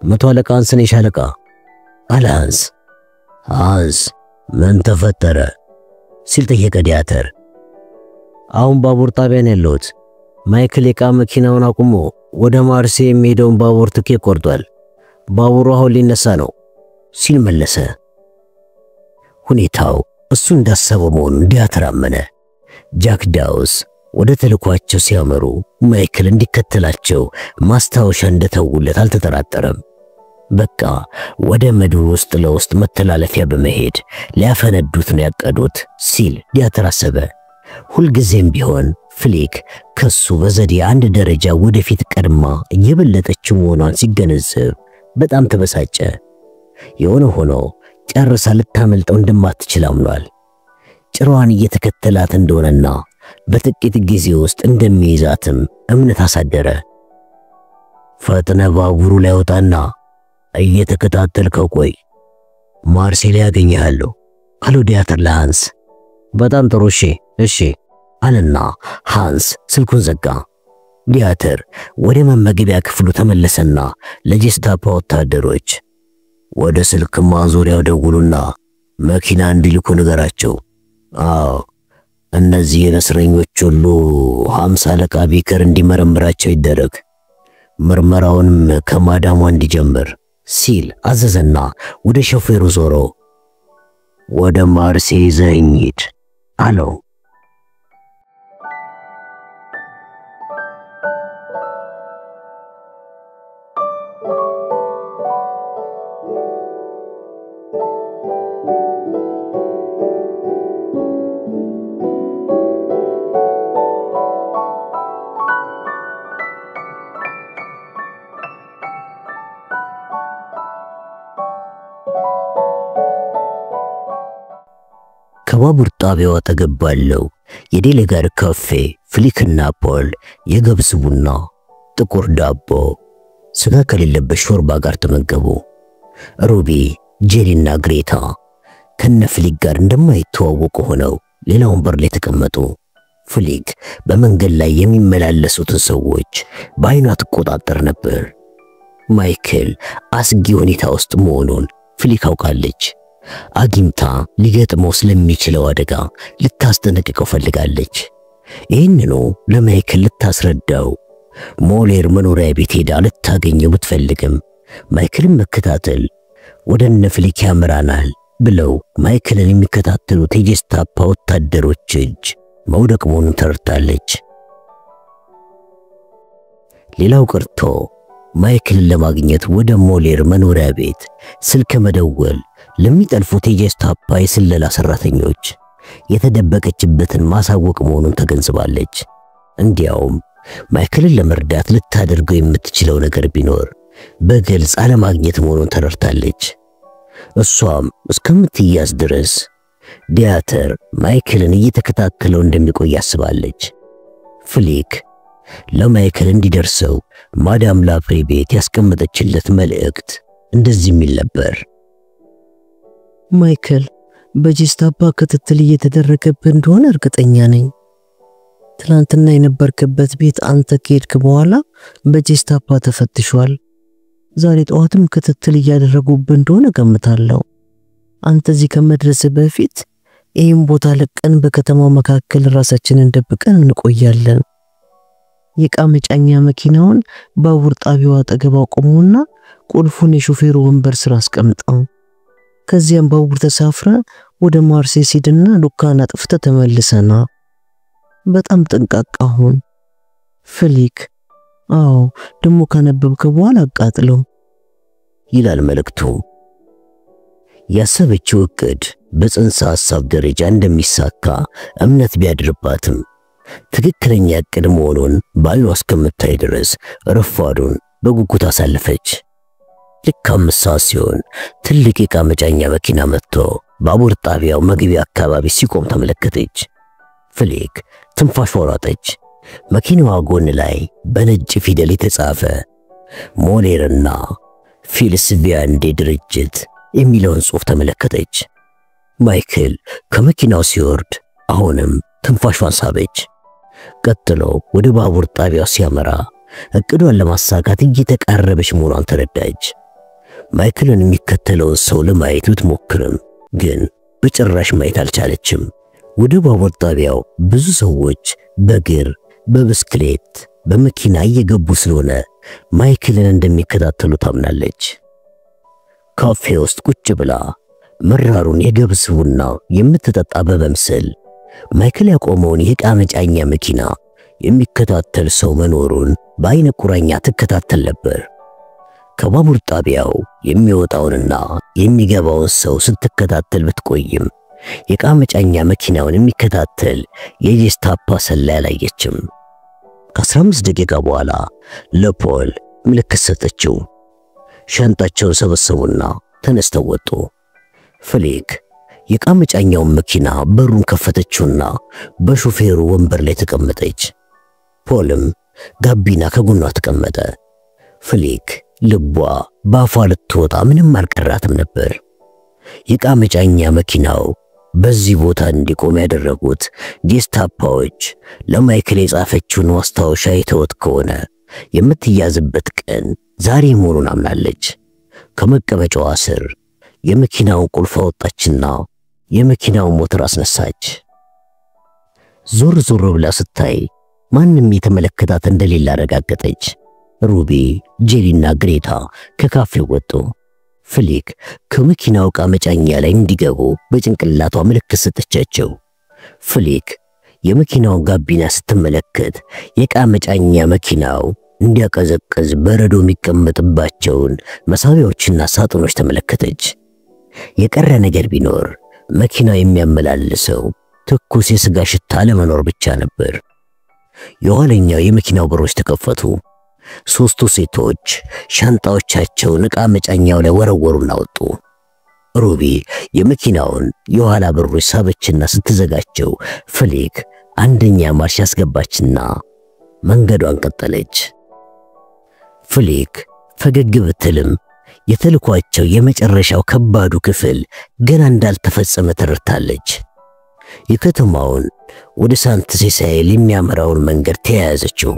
መቶ አለቃ ሃንስ ነኝ ሻለቃ አለ ሃንስ። ሃንስ ምን ተፈጠረ ሲል ጠየቀ ዲያተር። አሁን ባቡር ጣቢያ ነው ያለሁት። ማይክል የዕቃ መኪናውን አቁሞ ወደ ማርሴ የሚሄደውን ባቡር ትኬት ቆርጧል። ባቡሩ አሁን ሊነሳ ነው ሲል መለሰ። ሁኔታው እሱ እንዳሰበው መሆኑን ዲያተር አመነ። ጃክ ዳውስ ወደ ተልኳቸው ሲያመሩ ማይክል እንዲከተላቸው ማስታወሻ እንደተውለት አልተጠራጠረም። በቃ ወደ ምድር ውስጥ ለውስጥ መተላለፊያ በመሄድ ሊያፈነዱት ነው ያቀዱት ሲል ዲያተር አሰበ። ሁልጊዜም ቢሆን ፍሊክ ከሱ በዘዴ አንድ ደረጃ ወደፊት ቀድማ እየበለጠችው መሆኗን ሲገነዘብ በጣም ተበሳጨ። የሆነ ሆኖ ጨርሳ ልታመልጠው እንደማትችል አምኗል። ጭራዋን እየተከተላት እንደሆነና በጥቂት ጊዜ ውስጥ እንደሚይዛትም እምነት አሳደረ። ፈጥነ ባቡሩ ላይ ወጣና እየተከታተልከው ቆይ፣ ማርሴል ያገኘሃለሁ አለው ዲያተር ለሃንስ። በጣም ጥሩ እሺ አለና ሃንስ ስልኩን ዘጋ። ዲያተር ወደ መመገቢያ ክፍሉ ተመለሰና ለጀስታፖ ወታደሮች ወደ ስልክ ማዞሪያው ደውሉና መኪና እንዲልኩ ንገራቸው። አዎ እነዚህ የእስረኞች ሁሉ 50 አለቃ ቢከር እንዲመረምራቸው ይደረግ፣ ምርመራውንም ከማዳሟ እንዲጀምር ሲል አዘዘና ወደ ሾፌሩ ዞሮ ወደ ማርሴ ይዘኸኝ ሂድ አለው። ከባቡር ጣቢያው አጠገብ ባለው የዴሌጋር ካፌ ፍሊክና ፖል የገብስ ቡና፣ ጥቁር ዳቦ፣ ስጋ ከሌለበት ሾርባ ጋር ተመገቡ። ሩቢ፣ ጄሪና ግሬታ ከነፍሊክ ጋር እንደማይተዋወቁ ሆነው ሌላ ወንበር ላይ ተቀመጡ። ፍሊክ በመንገድ ላይ የሚመላለሱትን ሰዎች በአይኗ ትቆጣጠር ነበር። ማይክል አስጊ ሁኔታ ውስጥ መሆኑን ፍሊክ አውቃለች። አግኝታ ሊገጥመው ስለሚችለው አደጋ ልታስጠነቅቀው ፈልጋለች። ይህንኑ ለማይክል ልታስረዳው ሞሌር መኖሪያ ቤት ሄዳ ልታገኘው ብትፈልግም ማይክልን መከታተል ወደ ፍሊክ ያመራናል ብለው ማይክልን የሚከታተሉት የጀስታፖ ወታደሮች እጅ መውደቅ መሆኑን ተረድታለች። ሌላው ቀርቶ ማይክልን ለማግኘት ወደ ሞሌር መኖሪያ ቤት ስልክ መደወል ለሚጠልፉት የጀስታፖ የስለላ ሰራተኞች የተደበቀችበትን ማሳወቅ መሆኑን ተገንዝባለች። እንዲያውም ማይክልን ለመርዳት ልታደርገው የምትችለው ነገር ቢኖር በግልጽ አለማግኘት መሆኑን ተረድታለች። እሷም እስከምትያዝ ድረስ ዲያተር ማይክልን እየተከታተለው እንደሚቆይ ያስባለች። ፍሊክ ለማይክል እንዲደርሰው ማዳም ላፕሬ ቤት ያስቀመጠችለት መልእክት እንደዚህ የሚል ነበር። ማይክል በጂስታፓ ክትትል እየተደረገብህ እንደሆነ እርግጠኛ ነኝ። ትናንትና የነበርክበት ቤት አንተ ከሄድክ በኋላ በጂስታፓ ተፈትሿል። ዛሬ ጠዋትም ክትትል እያደረጉብህ እንደሆነ ገምታለሁ። አንተ እዚህ ከመድረስህ በፊት ይህን ቦታ ለቀን በከተማው መካከል ራሳችንን ደብቀን እንቆያለን። የዕቃ መጫኛ መኪናውን ባቡር ጣቢያው አጠገብ አቆሙና ቁልፉን የሾፌሩ ወንበር ስር አስቀምጠው። ከዚያም ባቡር ተሳፍረ ወደ ማርሴይ ሂድና ዱካን አጥፍተህ ተመልሰና በጣም ጠንቃቃ ሁን ፍሊክ። አዎ ደሞ ካነበብከ በኋላ አቃጥለው ይላል መልእክቱ። ያሰበችው እቅድ በጽንሰ ሐሳብ ደረጃ እንደሚሳካ እምነት ቢያድርባትም ትክክለኛ እቅድ መሆኑን ባይኗ እስከምታይ ድረስ ረፋዱን በጉጉት አሳለፈች። ልክ 5 ሰዓት ሲሆን ትልቅ የዕቃ መጫኛ መኪና መጥቶ ባቡር ጣቢያው መግቢያ አካባቢ ሲቆም ተመለከተች። ፍሊክ ትንፋሽ ወራጠች። መኪናዋ ጎን ላይ በነጭ ፊደል የተጻፈ ሞሌርና ፊልስ ቪያንዴ ድርጅት የሚለውን ጽሑፍ ተመለከተች። ማይክል ከመኪናው ሲወርድ አሁንም ትንፋሿን ሳበች። ቀጥሎ ወደ ባቡር ጣቢያው ሲያመራ እቅዷን ለማሳካት እየተቃረበች መሆኗን ተረዳች። ማይክልን የሚከተለውን ሰው ለማየት ብትሞክርም ግን በጭራሽ ማየት አልቻለችም። ወደ ባቡር ጣቢያው ብዙ ሰዎች በእግር፣ በብስክሌት፣ በመኪና እየገቡ ስለሆነ ማይክልን እንደሚከታተሉ ታምናለች። ካፌ ውስጥ ቁጭ ብላ መራሩን የገብስ ቡና የምትጠጣ በመምሰል ማይክል ያቆመውን የዕቃ መጫኛ መኪና የሚከታተል ሰው መኖሩን በአይነ ቁራኛ ትከታተል ነበር። ከባቡር ጣቢያው የሚወጣውንና የሚገባውን ሰው ስትከታተል ብትቆይም የዕቃ መጫኛ መኪናውን የሚከታተል የጂስታፓ ሰላይ አላየችም። ከ15 ደቂቃ በኋላ ለፖል ምልክት ሰጠችው። ሻንጣቸውን ሰበሰቡና ተነስተው ወጡ። ፍሊክ የዕቃ መጫኛውን መኪና በሩን ከፈተችውና በሾፌሩ ወንበር ላይ ተቀመጠች። ፖልም ጋቢና ከጎኗ ተቀመጠ። ፍሊክ ልቧ ባፏ ልትወጣ ምንም አልቀራትም ነበር። የዕቃ መጫኛ መኪናው በዚህ ቦታ እንዲቆም ያደረጉት ጂስታፓዎች ለማይክል የጻፈችውን ማስታወሻ የተወት ከሆነ የምትያዝበት ቀን ዛሬ መሆኑን አምናለች። ከመቀመጫዋ ስር የመኪናውን ቁልፍ አወጣችና የመኪናውን ሞተር አስነሳች። ዞር ዞር ብላ ስታይ ማንም የተመለከታት እንደሌለ አረጋገጠች። ሩቢ፣ ጄሪና ግሬታ ከካፌው ወጡ። ፍሊክ ከመኪናው ዕቃ መጫኛ ላይ እንዲገቡ በጭንቅላቷ ምልክት ሰጠቻቸው። ፍሊክ የመኪናውን ጋቢና ስትመለከት የዕቃ መጫኛ መኪናው እንዲያቀዘቅዝ በረዶ የሚቀመጥባቸውን መሳቢያዎችና ሳጥኖች ተመለከተች። የቀረ ነገር ቢኖር መኪናው የሚያመላልሰው ትኩስ የስጋ ሽታ ለመኖር ብቻ ነበር። የኋለኛው የመኪናው በሮች ተከፈቱ። 3ቱ ሴቶች ሻንጣዎቻቸውን ዕቃ መጫኛው ላይ ወረወሩና ወጡ። ሩቢ የመኪናውን የኋላ በሮች ሳበችና ስትዘጋቸው ፍሊክ አንደኛ ማርሽ ያስገባችና መንገዷን ቀጠለች። ፍሊክ ፈገግ ብትልም የተልኳቸው የመጨረሻው ከባዱ ክፍል ገና እንዳልተፈጸመ ተረድታለች። የከተማውን ወደ ሳንት ሴሳይል የሚያመራውን መንገድ ተያያዘችው።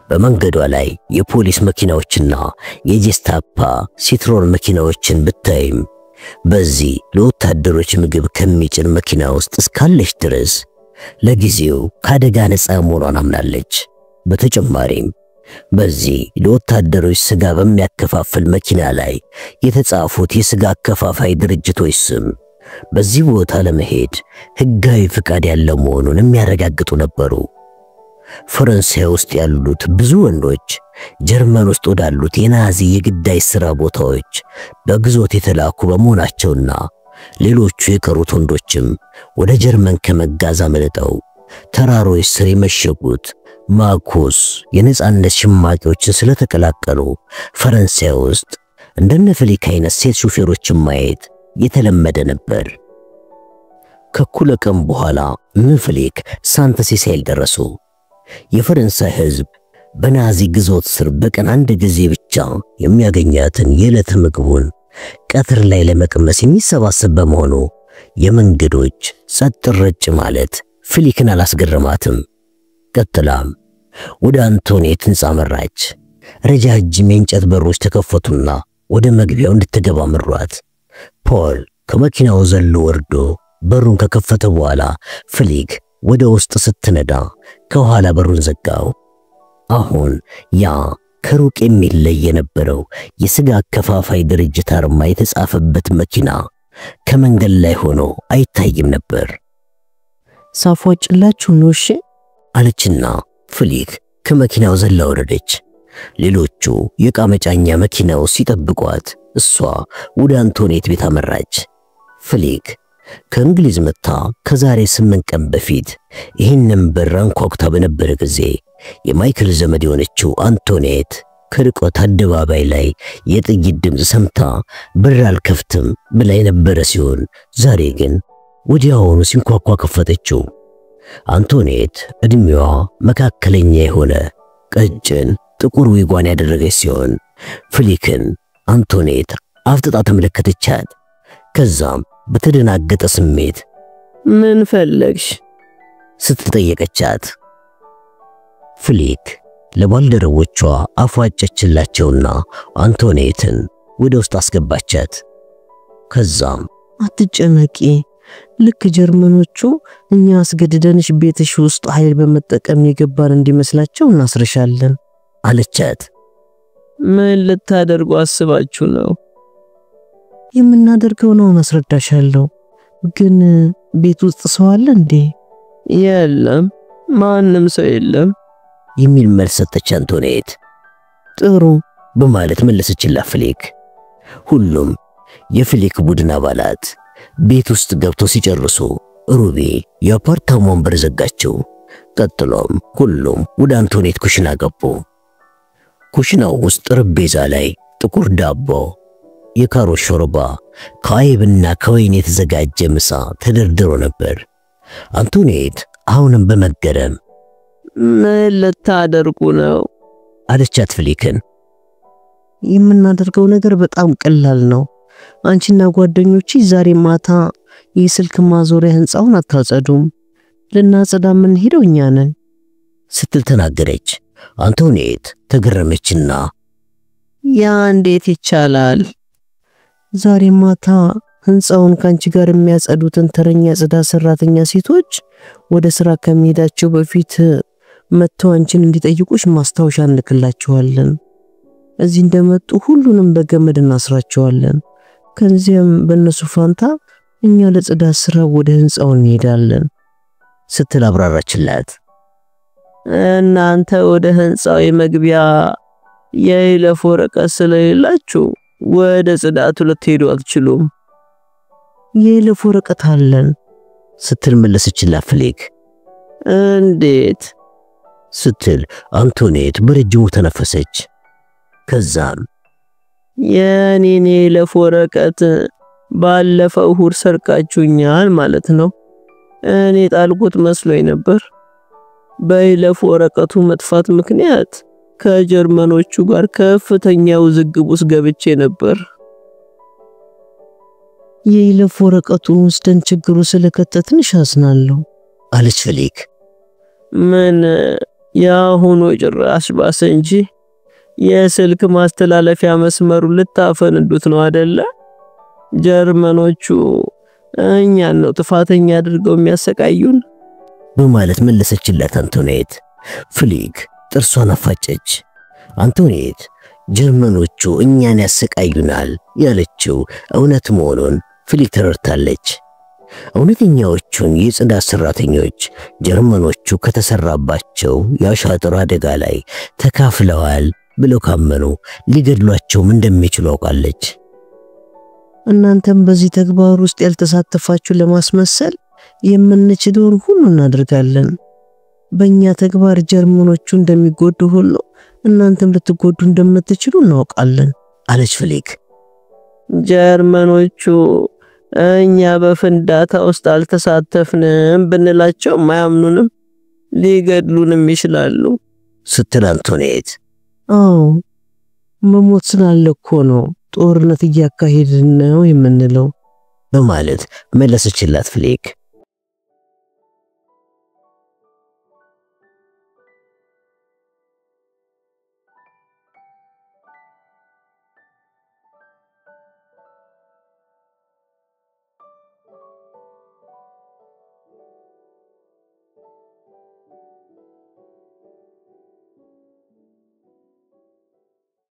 በመንገዷ ላይ የፖሊስ መኪናዎችና የጂስታፓ ሲትሮን መኪናዎችን ብታይም በዚህ ለወታደሮች ምግብ ከሚጭን መኪና ውስጥ እስካለች ድረስ ለጊዜው ካደጋ ነፃ መሆኗን አምናለች። በተጨማሪም በዚህ ለወታደሮች ስጋ በሚያከፋፍል መኪና ላይ የተጻፉት የስጋ አከፋፋይ ድርጅቶች ስም በዚህ ቦታ ለመሄድ ህጋዊ ፍቃድ ያለው መሆኑን የሚያረጋግጡ ነበሩ። ፈረንሳይ ውስጥ ያሉት ብዙ ወንዶች ጀርመን ውስጥ ወዳሉት የናዚ የግዳይ ሥራ ቦታዎች በግዞት የተላኩ በመሆናቸውና ሌሎቹ የቀሩት ወንዶችም ወደ ጀርመን ከመጋዝ አመልጠው ተራሮች ስር የመሸጉት ማርኮስ የነጻነት ሽማቂዎችን ስለተቀላቀሉ ፈረንሳይ ውስጥ እንደነ ፍሊክ አይነት ሴት ሹፌሮችን ማየት የተለመደ ነበር። ከኩለ ቀን በኋላ ፍሊክ ሳንት ሴሳይል ደረሱ። የፈረንሳይ ሕዝብ በናዚ ግዞት ስር በቀን አንድ ጊዜ ብቻ የሚያገኛትን የዕለት ምግቡን ቀትር ላይ ለመቅመስ የሚሰባሰብ በመሆኑ የመንገዶች ጸጥ ረጭ ማለት ፍሊክን አላስገረማትም። ቀጥላም ወደ አንቶኔት ሕንፃ መራች። ረጃጅም የእንጨት በሮች ተከፈቱና ወደ መግቢያው እንድትገባ መሯት። ፖል ከመኪናው ዘሎ ወርዶ በሩን ከከፈተ በኋላ ፍሊክ ወደ ውስጥ ስትነዳ ከኋላ በሩን ዘጋው። አሁን ያ ከሩቅ የሚለይ የነበረው የሥጋ አከፋፋይ ድርጅት አርማ የተጻፈበት መኪና ከመንገድ ላይ ሆኖ አይታይም ነበር። ሳፏጭላችሁ ነው እሺ አለችና ፍሊክ ከመኪናው ዘላ ወረደች። ሌሎቹ የዕቃ መጫኛ መኪናው ሲጠብቋት እሷ ወደ አንቶኔት ቤት አመራች። ፍሊክ ከእንግሊዝ መጣ ከዛሬ 8 ቀን በፊት ይህንን በር አንኳኩታ በነበረ ጊዜ የማይክል ዘመድ የሆነችው አንቶኔት ከርቀት አደባባይ ላይ የጥይት ድምፅ ሰምታ በር አልከፍትም ብላ የነበረ ሲሆን ዛሬ ግን ወዲያውኑ ሲንኳኳ ከፈተችው። አንቶኔት እድሜዋ መካከለኛ የሆነ ቀጭን ጥቁር ዊጓን ያደረገች ሲሆን ፍሊክን አንቶኔት አፍጥጣ ተመለከተቻት። ከዛም በተደናገጠ ስሜት ምን ፈለግሽ ስትጠየቀቻት ፍሊክ ለባልደረቦቿ አፏጨችላቸውና አንቶኔትን ወደ ውስጥ አስገባቻት። ከዛም አትጨነቂ፣ ልክ ጀርመኖቹ እኛ አስገድደንሽ ቤትሽ ውስጥ ኃይል በመጠቀም የገባን እንዲመስላቸው እናስርሻለን አለቻት። ምን ልታደርጉ አስባችሁ ነው? የምናደርገው ነው አስረዳሻለሁ። ግን ቤት ውስጥ ሰው አለ እንዴ? የለም፣ ማንም ሰው የለም የሚል መልስ ሰጠች አንቶኔት። ጥሩ በማለት መለሰችላት ፍሊክ። ሁሉም የፍሊክ ቡድን አባላት ቤት ውስጥ ገብተው ሲጨርሱ ሩቢ የአፓርታማውን በር ዘጋቸው። ቀጥሎም ሁሉም ወደ አንቶኔት ኩሽና ገቡ። ኩሽናው ውስጥ ጠረጴዛ ላይ ጥቁር ዳቦ፣ የካሮት ሾርባ፣ ከአይብና ከወይን የተዘጋጀ ምሳ ተደርድሮ ነበር። አንቶኔት አሁንም በመገረም ምን ልታደርጉ ነው አለቻት ፍሊክን። የምናደርገው ነገር በጣም ቀላል ነው። አንቺና ጓደኞቼ ዛሬ ማታ የስልክ ማዞሪያ ህንጻውን አታጸዱም፣ ልናጸዳ የምንሄደው እኛ ነን ስትል ተናገረች። አንቶኔት ተገረመችና ያ እንዴት ይቻላል? ዛሬ ማታ ህንጻውን ካንቺ ጋር የሚያጸዱትን ተረኛ ጽዳት ሰራተኛ ሴቶች ወደ ስራ ከመሄዳቸው በፊት መጥተው አንቺን እንዲጠይቁሽ ማስታወሻ እንልክላቸዋለን። እዚህ እንደመጡ ሁሉንም በገመድ እናስራቸዋለን። ከዚያም በእነሱ ፋንታ እኛ ለጽዳት ስራ ወደ ህንጻው እንሄዳለን ስትል አብራራችላት። እናንተ ወደ ህንጻው የመግቢያ የይለፍ ወረቀት ስለሌላችሁ ወደ ጽዳቱ ልትሄዱ አትችሉም። የይለፍ ወረቀት አለን ስትል መለሰችላት ፍሊክ። እንዴት ስትል አንቶኔት በረጅሙ ተነፈሰች። ከዛም የኔን የይለፍ ወረቀት ባለፈው እሁድ ሰርቃችሁኛል ማለት ነው? እኔ ጣልኩት መስሎኝ ነበር። በይለፍ ወረቀቱ መጥፋት ምክንያት ከጀርመኖቹ ጋር ከፍተኛ ውዝግብ ውስጥ ገብቼ ነበር። የይለፍ ወረቀቱን ወስደን ችግሩ ስለከተትንሽ አዝናለሁ አለች ፍሊክ። ምን ያሁኑ ጭራሽ ባሰ እንጂ የስልክ ማስተላለፊያ መስመሩ ልታፈንዱት ነው አይደለ? ጀርመኖቹ እኛን ነው ጥፋተኛ አድርገው የሚያሰቃዩን በማለት መለሰችላት አንቶኔት። ፍሊክ ጥርሷን አፋጨች። አንቶኔት ጀርመኖቹ እኛን ያሰቃዩናል ያለችው እውነት መሆኑን ፍሊክ ተረድታለች። እውነተኛዎቹን የጽዳት ሰራተኞች ጀርመኖቹ ከተሰራባቸው የአሻጥር አደጋ ላይ ተካፍለዋል ብለው ካመኑ ሊገድሏቸውም እንደሚችሉ አውቃለች። እናንተም በዚህ ተግባር ውስጥ ያልተሳተፋችሁ ለማስመሰል የምንችለውን ሁሉ እናደርጋለን። በእኛ ተግባር ጀርመኖቹ እንደሚጎዱ ሁሉ እናንተም ልትጎዱ እንደምትችሉ እናውቃለን አለች ፍሊክ። ጀርመኖቹ እኛ በፍንዳታ ውስጥ አልተሳተፍንም ብንላቸው ማያምኑንም። ሊገድሉንም ይችላሉ ስትል አንቶኔት አዎ መሞት ስላለ እኮ ነው ጦርነት እያካሄድን ነው የምንለው በማለት መለሰችላት ፍሌክ።